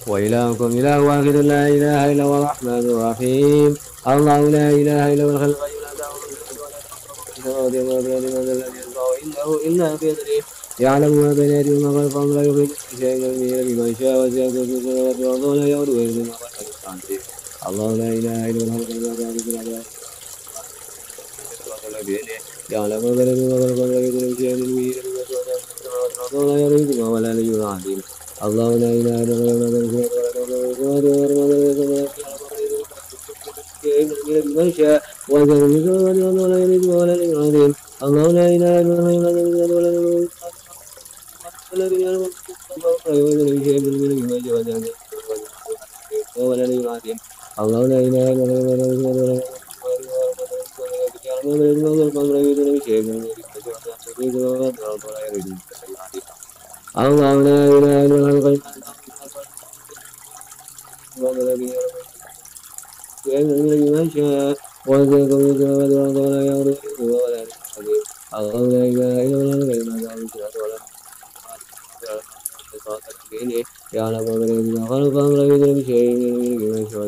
وإلهكم إله واحد لا إله إلا هو الرحمن الرحيم الله لا إله إلا هو الخلق إلا بيده يعلم ما بين أيديهم وما خلفهم لا يحيط بشيء من علمه بما شاء وسع كرسيه السماوات والأرض ولا يؤوده حفظهما الله لا إله إلا هو الحي القيوم يعلم ما بين أيديهم وما خلفهم لا يحيط بشيء من علمه ولا يؤوده ولا العلي العظيم الله لا إله إلا هو من شاء وزن ولا يريد ولا العظيم الله لا إله إلا هو ولا العظيم الله لا إله إلا الله لا إله إلا هو القيوم من شاء وزن السماوات والأرض ولا يؤوده ولا العظيم الله لا إله إلا هو يعلم ما بين أيديهم وخلفهم لا يدرك بشيء من علمه ما شاء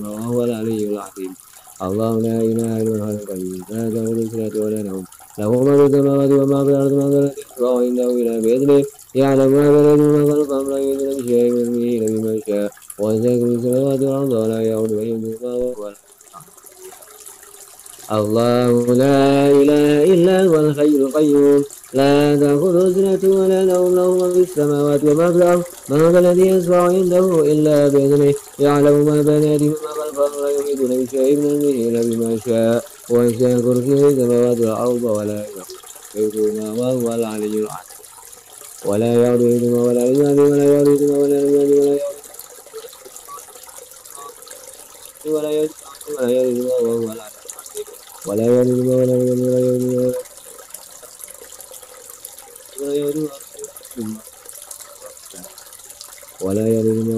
وهو العلي العظيم الله لا إله إلا هو القيوم لا تأخذه سنة ولا نوم له ما في السماوات وما في الأرض ما ذلك وعنده إلى بإذنه يعلم ما بين أيديهم وخلفهم لا يدرك بشيء من علمه إلا بما شاء وسع كرسيه السماوات والأرض ولا يؤوده حفظهما وهو الله لا إله إلا هو الحي القيوم لا تأخذه سنة ولا نوم له ما في السماوات وما في الأرض من ذا الذي يشفع عنده إلا بإذنه يعلم ما بين أيديهم وما خلفهم ولا يحيطون بشيء من علمه إلا بما شاء وسع كرسيه السماوات والأرض ولا يحيطهما وهو العلي العظيم ولا يعودهما ولا يعودهما ولا يعودهما ولا يعودهما ولا يعودهما وهو العلي ولا يعودهما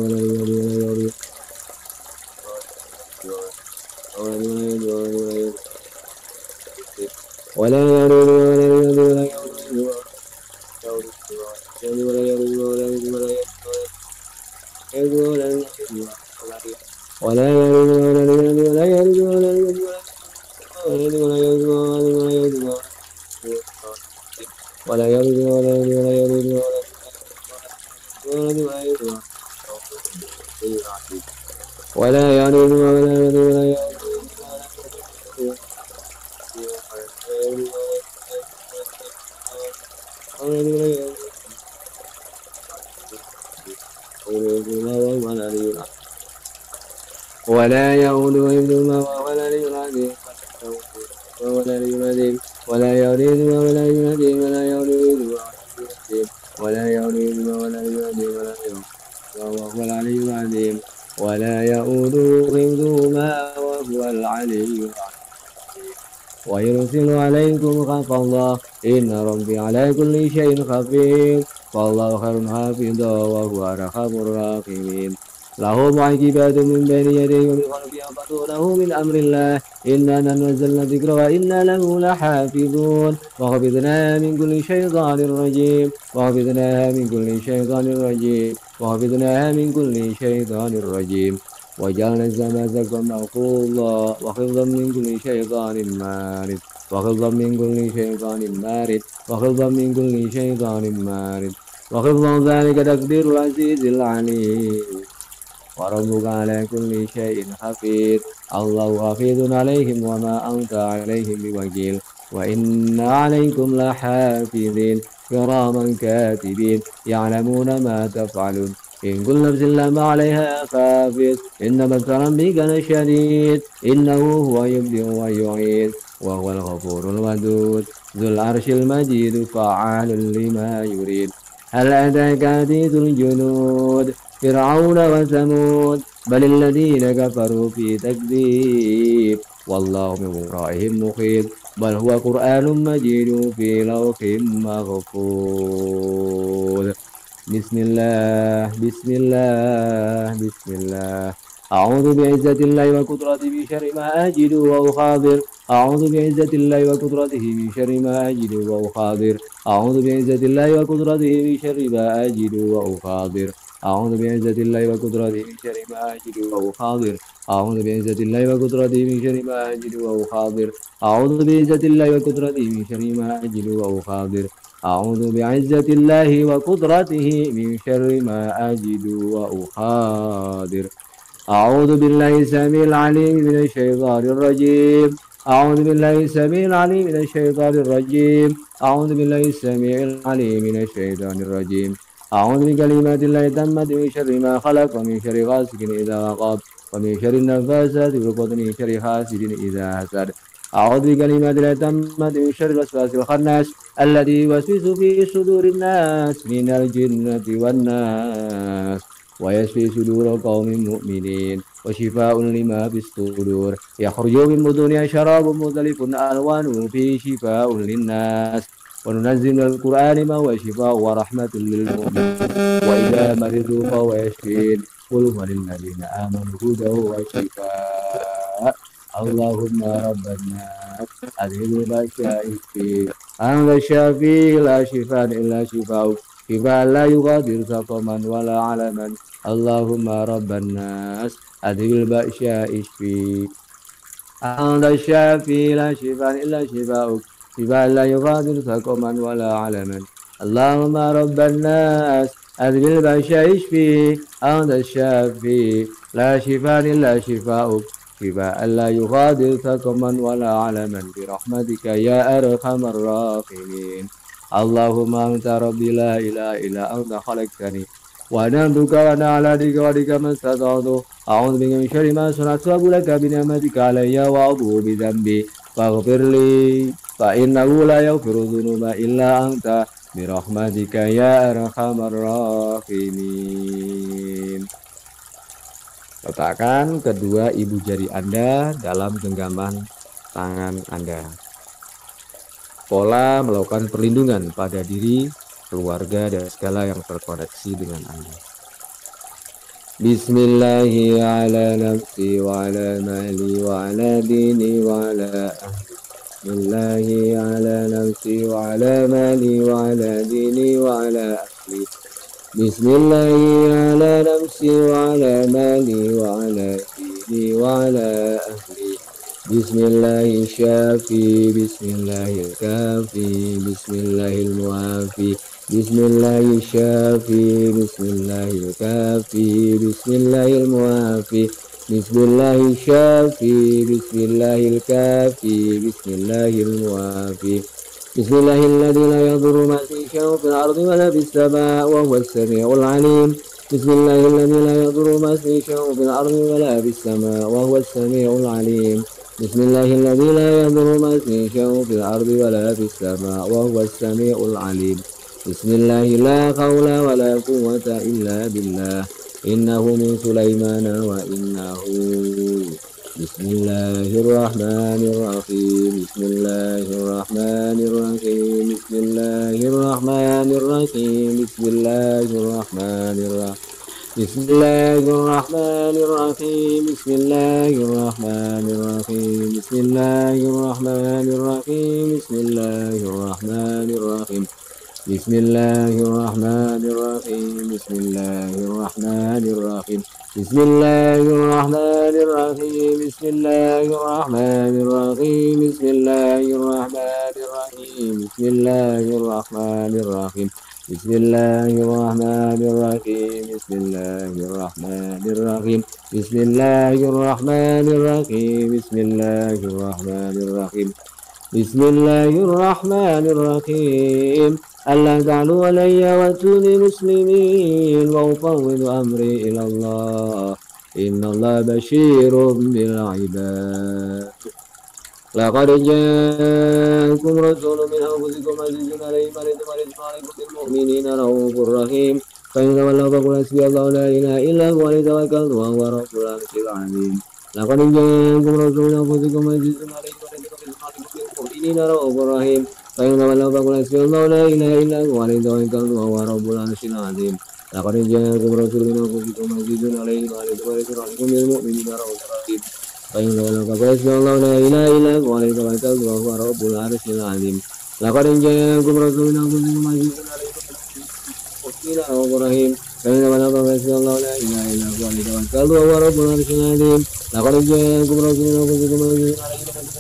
ولا يعودهما ولا يعودهما ولا يعودهما ولا ولا يؤود حفظهما وهو العلي العظيم وهو العلي العظيم ولا يؤودهما ولا يؤودهما ولا يؤودهما ولا يؤودهما ولا يؤودهما وهو العلي العظيم ولا يؤوده حفظهما وهو العلي العظيم ويرسل عليكم حفظا إن ربي على كل شيء خبير والله خير حافظا وهو أرحم الراحمين له معجبات من بين يديه ومن خلفه يحفظونه من أمر الله إنا نزلنا الذكر وإنا له لحافظون وحفظناها من كل شيطان رجيم وحفظناها من كل شيطان رجيم وحفظناها من كل شيطان رجيم وجعلنا السماء سقفا محفوظا وحفظا من كل شيطان مارد وحفظا من كل شيطان مارد وحفظا من كل شيطان مارد وحفظا ذلك تقدير العزيز العليم وربك على كل شيء حفيظ الله حفيظ عليهم وما أنت عليهم بوكيل وإن عليكم لحافظين كراما كاتبين يعلمون ما تفعلون إن كل نفس لما عليها حافظ إن بطش ربك لشديد إنه هو يبدئ ويعيد وهو الغفور الودود ذو العرش المجيد فعال لما يريد هل أتاك حديث الجنود فرعون وثمود بل الذين كفروا في تكذيب والله من ورائهم محيط بل هو قرآن مجيد في لوح محفوظ بسم الله بسم الله بسم الله أعوذ بعزة الله وقدرته من شر ما أجد وأخاذر أعوذ بعزة الله وقدرته من شر ما أجد وأخاذر أعوذ بعزة الله وقدرته من شر ما أجد وأخاذر أعوذ بعزة الله وقدرته من شر ما أجد وأخاذر أعوذ بعزة الله وقدرته من شر ما أجد وأخاذر أعوذ بعزة الله وقدرته من شر ما أجد وأخاذر أعوذ بعزة الله وقدرته من شر ما أجد وأخاذر أعوذ بالله السميع العليم من الشيطان الرجيم أعوذ بالله السميع العليم من الشيطان الرجيم أعوذ بالله السميع العليم من الشيطان الرجيم أعوذ بكلمات الله التامة من شر ما خلق ومن شر غاسق إذا وقب ومن شر النفاثات في العقد من شر حاسد إذا حسد أعوذ بكلمات الله التامة من شر الوسواس الخناس الذي يوسوس في صدور الناس من الجنة والناس ويشفي صدور قوم مؤمنين وشفاء لما في الصدور يخرج من بطونها شراب مختلف ألوانه فيه شفاء للناس وننزل من القرآن ما هو شفاء ورحمة للمؤمنين وإذا مرضوا فهو يشفين قل هو للذين آمنوا هدى وشفاء اللهم رب الناس أذهب البشائر أنت الشافي لا شفاء إلا شفاءك شفاء لا يغادر سقما ولا علما اللهم رب الناس أذهب البأساء اشفي أنت الشافي لا شفاء إلا شفاءك شفاء لا يغادر سقما ولا علما اللهم رب الناس أذهب البأساء اشفي أنت الشافي لا شفاء إلا شفاءك شفاء لا يغادر سقما ولا علما برحمتك يا أرحم الراحمين. اللهم أنت ربي لا إله إلا أنت خلقتني وأنا عبدك وأنا على دينك وديك ما استطعت. أعوذ بك من شر ما صنعت وأبو لك بنعمتك علي وأبو بذنبي فاغفر لي فإنه لا يغفر الذنوب إلا أنت برحمتك يا أرحم الراحمين. Letakkan kedua ibu jari Anda dalam genggaman tangan Anda. Pola melakukan perlindungan pada diri, keluarga, dan segala yang terkoneksi dengan Anda. Bismillahi ala nafsi wa ala mali wa ala dini wa ala ahli. Bismillahi ala nafsi wa ala mali wa ala dini wa ala ahli. Bismillahi ala nafsi wa ala mali wa ala dini wa ala ahli. Bismillahi syafi, bismillahi kafi, bismillahi muafi. Bismillahi syafi, bismillahi kafi, bismillahi muafi. Bismillahi syafi, bismillahi kafi, bismillahi muafi. Bismillahilladzi la yadurru ma shay'un fil ardi wa la fis samaa'i wa huwas samii'ul 'aliim. Bismillahilladzi la yadurru ma shay'un fil ardi wa la fis samaa'i wa huwas samii'ul 'aliim. Bismillahilladzi la yadurru ma shay'un fil ardi wa la fis samaa'i wa huwas samii'ul 'aliim. Bismillahi la haula wa la quwwata illa billah. Innahu min Sulaimana wa innahu. Bismillahirrahmanirrahim. Bismillahirrahmanirrahim. Bismillahirrahmanirrahim. Bismillahirrahmanirrahim. Bismillahirrahmanirrahim. Bismillahirrahmanirrahim. Bismillahirrahmanirrahim. Bismillahirrahmanirrahim. Bismillahirrahmanirrahim. Bismillahirrahmanirrahim. Bismillahirrahmanirrahim. Bismillahirrahmanirrahim. Bismillahirrahmanirrahim. Bismillahirrahmanirrahim. Bismillahirrahmanirrahim. Bismillahirrahmanirrahim. Bismillahirrahmanirrahim. Bismillahirrahmanirrahim. Bismillahirrahmanirrahim. Allah ta'alu alayya wa tuni muslimin wa ufawwidu amri ilallah. Inna Allah bashirun bil ibad. Laqad ja'akum rasulun min anfusikum azizun alayhi ma anittum bil mu'minina raufur rahim. Fa in tawallaw faqul hasbiyallahu la ilaha illa huwa alayhi tawakkaltu wa huwa rabbul arsyil azim. Laqad ja'akum rasulun min anfusikum azizun alayhi ma anittum bil mu'minina raufur rahim. فإن تولوا فقل حسبي الله لا إله إلا هو عليه توكلت وهو رب العرش العظيم. لقد جاءكم رسول من أنفسكم عزيز عليه ما عنتم حريص عليكم بالمؤمنين رؤوف رحيم. فإن تولوا فقل حسبي الله لا إله إلا هو عليه توكلت وهو رب العرش العظيم. لقد جاءكم رسول من أنفسكم عزيز عليه ما عنتم رؤوف رحيم. فإن تولوا فقل حسبي الله لا إله إلا هو عليه توكلت وهو رب العرش العظيم. لقد جاءكم رسول من أنفسكم عزيز عليه ما عنتم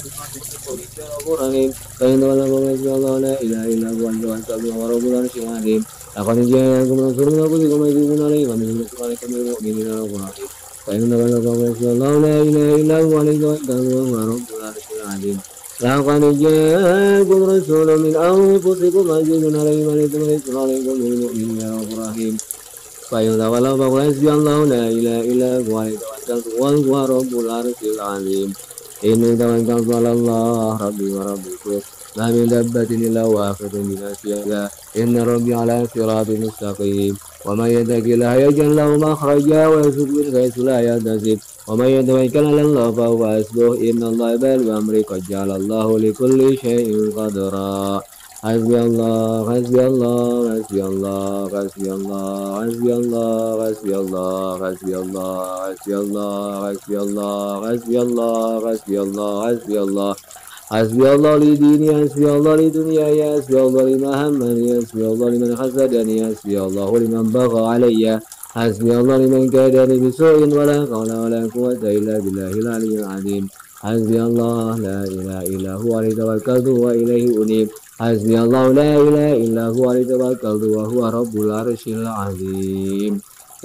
رحيم. فإن تولوا فقل حسبي الله لا إله إلا هو عليه توكلت وهو رب العرش العظيم. لقد جاءكم رسول من أنفسكم عزيز عليه ما عنتم بالمؤمنين رؤوف رحيم. فإن تولوا فقل حسبي الله لا إله إلا هو عليه توكلت وهو رب العرش العظيم. لقد جاءكم رسول من أنفسكم عزيز عليه ما عنتم بالمؤمنين رؤوف رحيم. فإن تولوا فقل حسبي الله لا إله إلا هو عليه توكلت وهو رب العرش العظيم. إني توكلت على الله ربي وربكم ما من دابة إلا وآخذ بناصيتها إن ربي على صراط مستقيم. ومن يتق الله يجعل له مخرجا ويرزقه من حيث لا يحتسب ومن يتوكل على الله فهو حسبه إن الله بالغ أمره قد جعل الله لكل شيء قدرا. حسبي الله حسبي الله حسبي الله حسبي الله حسبي الله حسبي الله حسبي الله حسبي الله حسبي الله حسبي الله حسبي الله حسبي الله حسبي الله لديني حسبي الله لدنياي حسبي الله لما همني حسبي الله لمن حسدني حسبي الله لمن بغى علي حسبي الله لمن كادني بسوء ولا حول ولا قوة إلا بالله العلي العظيم. حسبي الله لا إله إلا هو عليه توكلت وإليه أنيب. حسبي الله لا إله إلا هو عليه توكلت وهو رب العرش العظيم.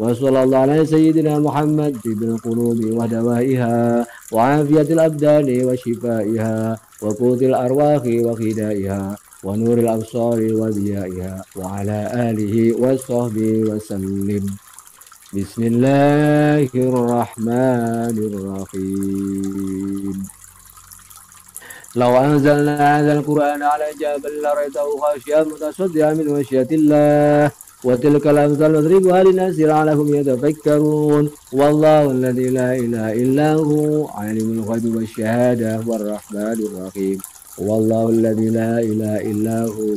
وصلى الله على سيدنا محمد طب القلوب ودوائها وعافية الأبدان وشفائها وقوت الأرواح وغذائها ونور الأبصار وضيائها وعلى آله وصحبه وسلم. بسم الله الرحمن الرحيم. لو أنزلنا هذا القرآن على جبل لرأيته خاشعا متصدعا من خشية الله وتلك الأمثال نضربها للناس لعلهم يتفكرون. والله الذي لا إله إلا هو عالم الغيب والشهادة والرحمن الرحيم. والله الذي لا إله إلا هو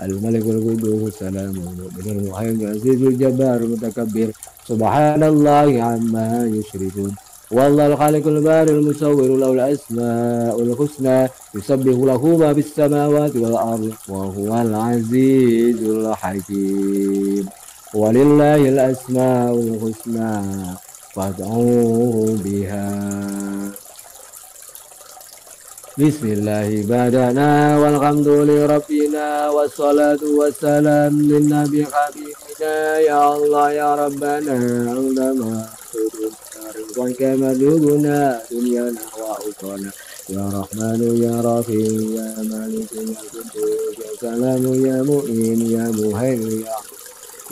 الملك القدوس السلام المؤمن المهيمن العزيز الجبار المتكبر سبحان الله عما يشركون. والله الخالق البارئ المصور له الأسماء الحسنى يسبح له ما في السماوات والأرض وهو العزيز الحكيم. ولله الأسماء الحسنى فادعوه بها. بسم الله بدأنا والحمد لربنا والصلاة والسلام للنبي حبيبنا. يا الله يا ربنا عندما وكمدوبنا دنيانا وأخرانا يا رحمن يا رحيم يا مالك يا قدوس يا سلام يا مؤمن يا مهيمن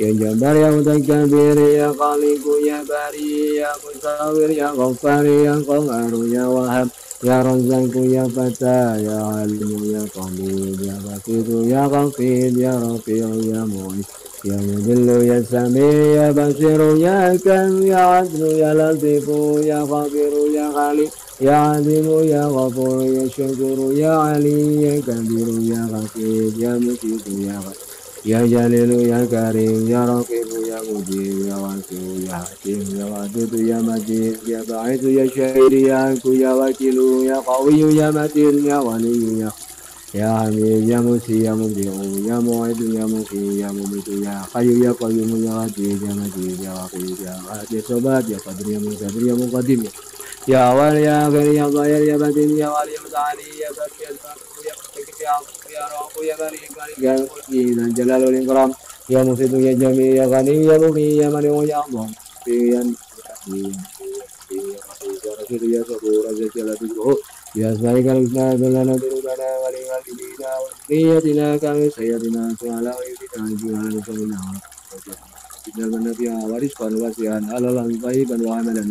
يا جبار يا متكبر يا خالق يا باري يا مصور يا غفار يا قهار يا وهاب يا رزاق يا فتى يا عليم يا قدير يا بسيط يا غفير يا رفيع يا معز يا مذل يا سميع يا بصير يا كم يا عدل يا لطيف يا خبير يا خالق يا عظيم يا غفور يا شكور يا علي يا كبير يا غفير يا مجيد يا غفور يا جليل يا كريم يا رقيب يا مجيب يا واسع يا حكيم يا ودود يا مجيد يا باعث يا شهيد يا أنكو يا وكيل يا قوي يا متين يا ولي يا حميد يا مسي يا مبدع يا موعد يا مقيم يا مميت يا حي يا قيوم يا عزيز يا مجيد يا وقيد يا غاد يا صبات يا قدر يا مقتدر يا مقدم يا أول يا آخر يا ظاهر يا باطن يا ولي يا متعالي يا بر يا سابق يا متكبر يا عظيم يا رب يا بريء يا ملك ذا الجلال والإكرام يا مفيد يا جميل يا غني يا مغني يا منيع يا عظيم يا رشيد يا صبور يا جلال يا سبحانك الحسنى لنا ذنوبنا ولوالدينا وذريتنا كما سيدنا وعلى غيرنا جعلنا سمينا وجعلنا فيها ورزقا واسعا حلالا طيبا وعملا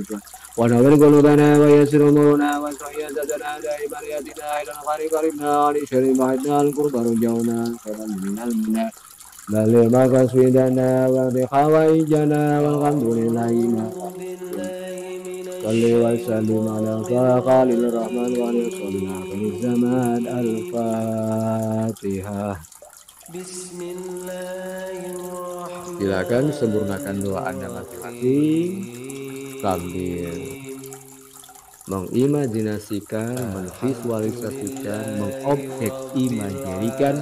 ونور قلوبنا ويسر امورنا وسعي زادنا دائما ياتنا الى الخير قربنا عن الشر بعدنا القرب رجونا خيرا من المنى بلغ مقاصدنا واقض حوائجنا والحمد لله صل وسلم على خالق الرحمن وعلى صلى آخر الزمان. الفاتحة. Silakan sempurnakan doa Anda masing-masing sambil mengimajinasikan, menvisualisasikan, mengobjek imajinasikan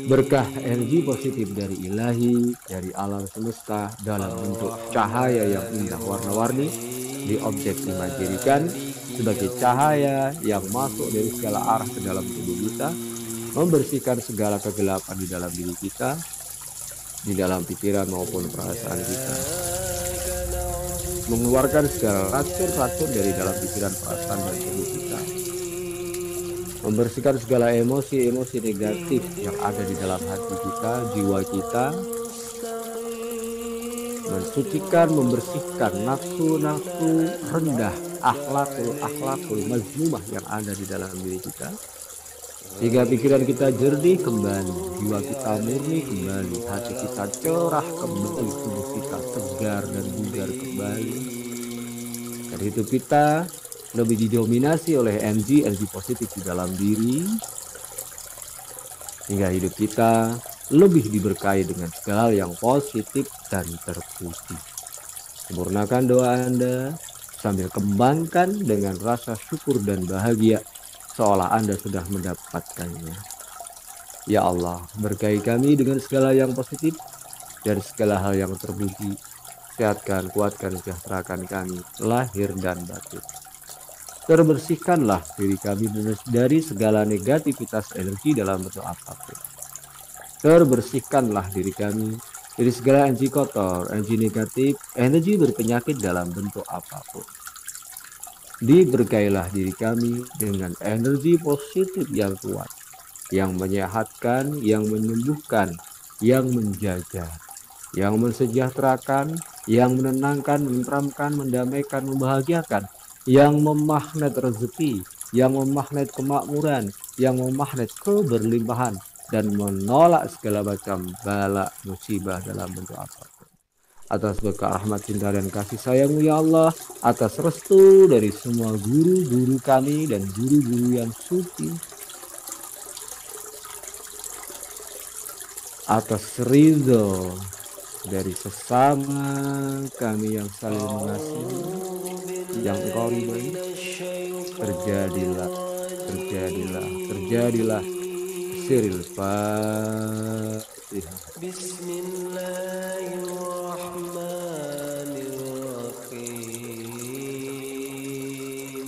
berkah energi positif dari ilahi, dari alam semesta dalam bentuk cahaya yang indah warna-warni diobjek imajinasikan sebagai cahaya yang masuk dari segala arah ke dalam tubuh kita, membersihkan segala kegelapan di dalam diri kita, di dalam pikiran maupun perasaan kita, mengeluarkan segala racun-racun dari dalam pikiran, perasaan dan tubuh kita, membersihkan segala emosi-emosi negatif yang ada di dalam hati kita, jiwa kita, mensucikan, membersihkan nafsu-nafsu rendah, akhlakul mazmumah yang ada di dalam diri kita, sehingga pikiran kita jernih kembali, jiwa kita murni kembali, hati kita cerah kembali, tubuh kita segar dan bugar kembali, dan hidup kita lebih didominasi oleh energi positif di dalam diri, hingga hidup kita lebih diberkahi dengan segala yang positif dan terpuji. Sempurnakan doa Anda sambil kembangkan dengan rasa syukur dan bahagia seolah Anda sudah mendapatkannya. Ya Allah, berkahi kami dengan segala yang positif dan segala hal yang terpuji. Sehatkan, kuatkan, sejahterakan kami lahir dan batin. Terbersihkanlah diri kami dari segala negativitas energi dalam bentuk apapun. Terbersihkanlah diri kami dari segala energi kotor, energi negatif, energi berpenyakit dalam bentuk apapun. Diberkailah diri kami dengan energi positif yang kuat, yang menyehatkan, yang menyembuhkan, yang menjaga, yang mensejahterakan, yang menenangkan, menenteramkan, mendamaikan, membahagiakan, yang memagnet rezeki, yang memagnet kemakmuran, yang memagnet keberlimpahan, dan menolak segala macam bala musibah dalam bentuk apapun. Atas berkah rahmat cinta dan kasih sayang-Mu ya Allah, atas restu dari semua guru-guru kami dan guru-guru yang suci, atas ridho dari sesama kami yang saling mengasihi, yang Engkau ridhoi, terjadilah siril Fatihah. Bismillahirrahmanirrahim.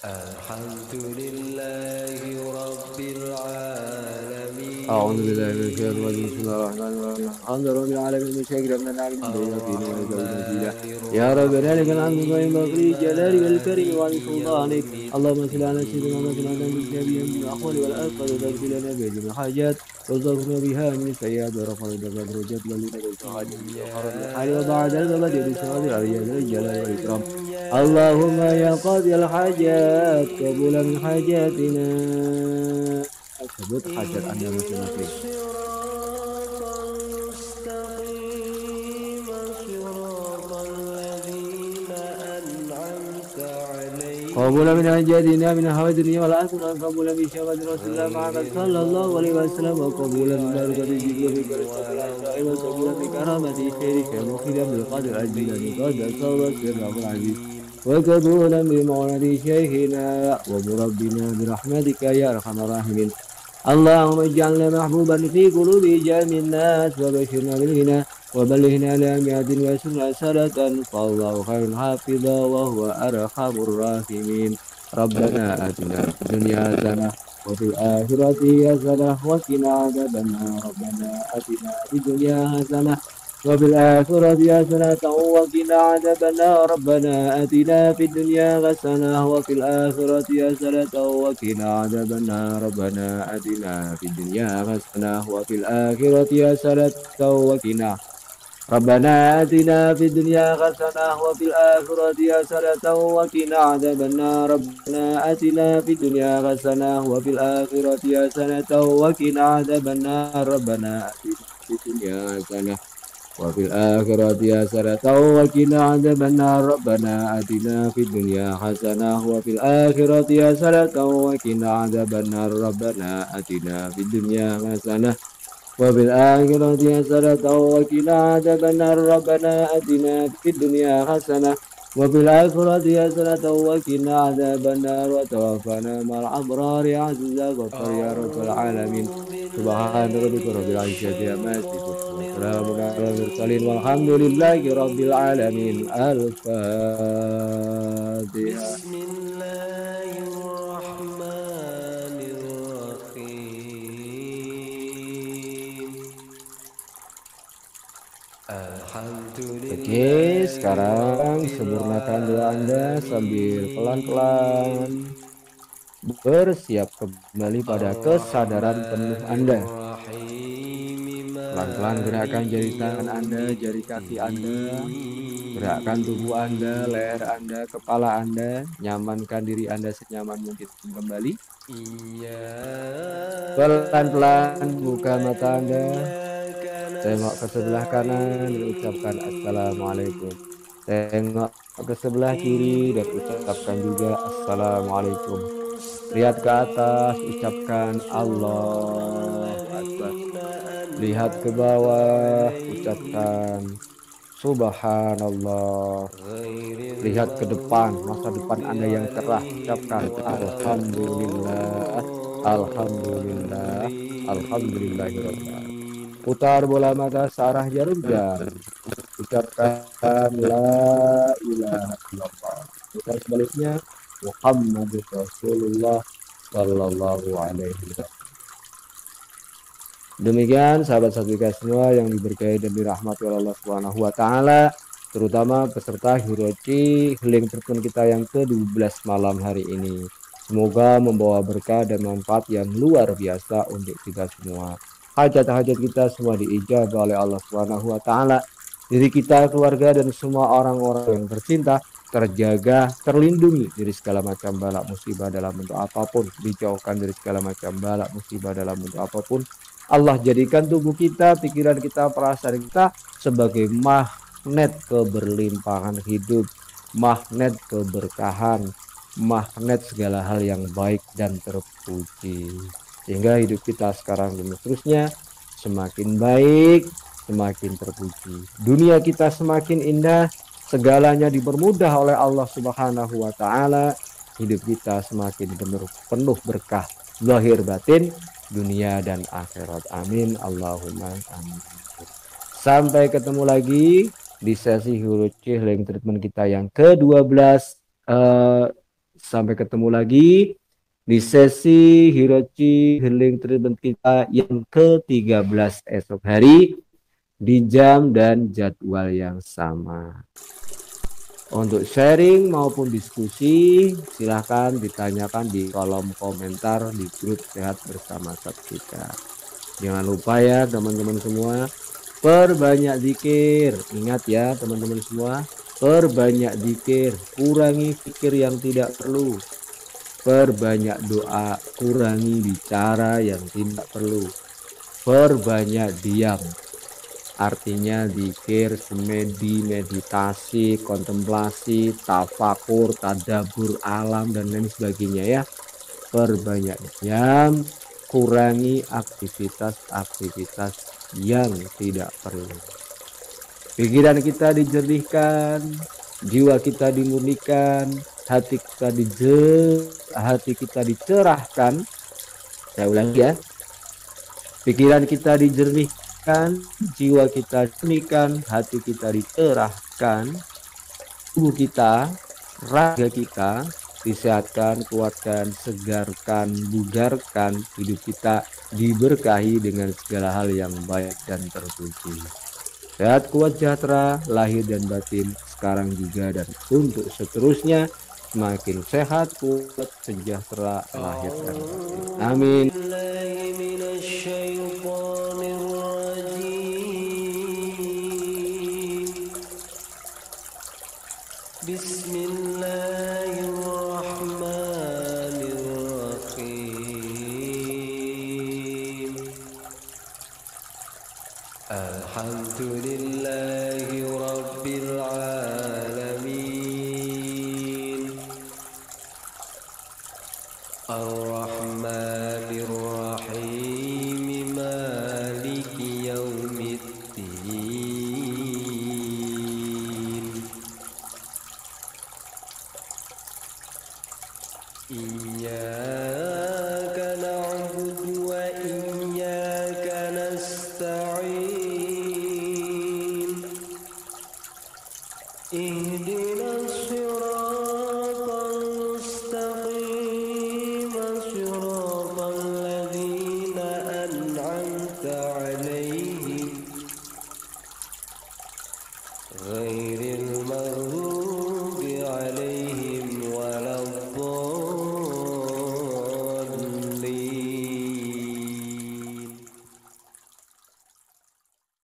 Alhamdulillahi Rabbil Alamin. أعوذ بالله من الشيطان الرجيم بسم الله الرحمن الرحيم الحمد لله رب العالمين المشاكر من العالمين باليقين والتوحيد يا ربنا لك الحمد وينبغي للجلال والكريم ولسلطانك اللهم صل على سيدنا محمد وعلى آله وصحبه من الأحوال والآفات وتغفر لنا بها جميع الحاجات وارزقنا بها من السيئات ورفع الدرجات ولنا بالسعادة الحال وبعد البلد بسعادة العليا الجلال والإكرام اللهم يا قاضي الحاجات قبول من حاجاتنا sebut hajat Anda masing-masing. قبول من حاجاتنا من هوى الدنيا والآخرة قبول من شهوات رسول الله محمد صلى الله عليه وسلم وقبول من بركة الذكر في كرسي وقبول من كرامة خيرك مخيرا بالقدر أجل قد صلى السر العزيز وقبولا بمعونة شيخنا ومربنا برحمتك يا أرحم الراحمين اللهم اجعلنا محبوبا في قلوب جميع الناس وبشرنا بالغنى وبلغنا لأميات وسنة سنة فالله خير حافظا وهو أرحم الراحمين ربنا آتنا في الدنيا حسنة وفي الآخرة حسنة وقنا عذاب النار ربنا آتنا في الدنيا حسنة وفي الآخرة حسنة وقنا عذاب النار ربنا آتنا في الدنيا حسنة وفي الآخرة حسنة وقنا عذاب النار ربنا آتنا في الدنيا حسنة وفي الآخرة حسنة وقنا ربنا آتنا في الدنيا حسنة وفي الآخرة حسنة وقنا عذاب النار ربنا آتنا في الدنيا حسنة وفي الآخرة حسنة وقنا عذاب النار ربنا آتنا في الدنيا حسنة وفي الآخرة حسنة وقنا عذاب النار ربنا آتنا في الدنيا حسنة وفي الآخرة حسنة وقنا عذاب النار ربنا آتنا في الدنيا حسنة وفي الآخرة حسنة وقنا عذاب النار ربنا آتنا في الدنيا حسنة وفي الآخرة حسنة وقنا عذاب النار وتوفنا مع الأبرار عز غفر يا رب العالمين سبحان ربك رب العزة عما يصفون وسلام على المرسلين والحمد لله رب العالمين الفاتحة. Oke, sekarang sempurnakan doa Anda sambil pelan-pelan bersiap kembali pada kesadaran penuh Anda. Pelan-pelan gerakkan jari tangan Anda, jari kaki Anda, gerakkan tubuh Anda, leher Anda, kepala Anda, nyamankan diri Anda senyaman mungkin kembali. Pelan-pelan buka mata Anda, tengok ke sebelah kanan dan ucapkan Assalamualaikum. Tengok ke sebelah kiri dan ucapkan juga Assalamualaikum. Lihat ke atas, ucapkan Allah Akbar. Lihat ke bawah, ucapkan Subhanallah. Lihat ke depan, masa depan Anda yang cerah, ucapkan Alhamdulillah, Alhamdulillah, Alhamdulillahirrahmanirrahim. Putar bola mata searah jarum jam, ucapkan La ilaha illallah. Putar sebaliknya Muhammadur Rasulullah sallallahu alaihi wasallam. Demikian sahabat Satrika semua yang diberkahi dan dirahmati oleh Allah Subhanahu wa taala, terutama peserta Hirochi Healing Treatment kita yang ke-12 malam hari ini. Semoga membawa berkah dan manfaat yang luar biasa untuk kita semua. Hajat-hajat kita semua diijabah oleh Allah Subhanahu wa taala. Diri kita, keluarga dan semua orang-orang yang tercinta terjaga, terlindungi dari segala macam bala musibah dalam bentuk apapun, dijauhkan dari segala macam bala musibah dalam bentuk apapun. Allah jadikan tubuh kita, pikiran kita, perasaan kita sebagai magnet keberlimpahan hidup, magnet keberkahan, magnet segala hal yang baik dan terpuji. Sehingga hidup kita sekarang dan seterusnya semakin baik, semakin terpuji. Dunia kita semakin indah, segalanya dipermudah oleh Allah Subhanahu wa taala. Hidup kita semakin penuh berkah zahir batin, dunia dan akhirat. Amin Allahumma amin. Sampai ketemu lagi di sesi Hirochi Healing Treatment kita yang ke-12. Sampai ketemu lagi di sesi Hirochi Healing Treatment kita yang ke-13 esok hari di jam dan jadwal yang sama. Untuk sharing maupun diskusi silahkan ditanyakan di kolom komentar di grup Sehat Bersama Satrika. Jangan lupa ya teman-teman semua, perbanyak zikir. Ingat ya teman-teman semua, perbanyak zikir, kurangi pikir yang tidak perlu. Perbanyak doa, kurangi bicara yang tidak perlu. Perbanyak diam. Artinya zikir, semedi, meditasi, kontemplasi, tafakur, tadabur alam dan lain sebagainya ya. Perbanyak diam, kurangi aktivitas-aktivitas yang tidak perlu. Pikiran kita dijernihkan, jiwa kita dimurnikan, hati kita dicerahkan. Saya ulangi ya. Pikiran kita dijernihkan, jiwa kita dimurnikan, hati kita dicerahkan, tubuh kita, raga kita disehatkan, kuatkan, segarkan, bugarkan, hidup kita diberkahi dengan segala hal yang baik dan terpuji. Sehat, kuat, sejahtera, lahir dan batin, sekarang juga dan untuk seterusnya. Semakin sehat, kuat, sejahtera, lahir dan batin. Amin. Bismillahirrahmanirrahim. Alhamdulillahi Rabbil Alamin. Ar-Rahmanir-Rahim. Maliki Yaumiddin. Iyyaka na'budu wa iyyaka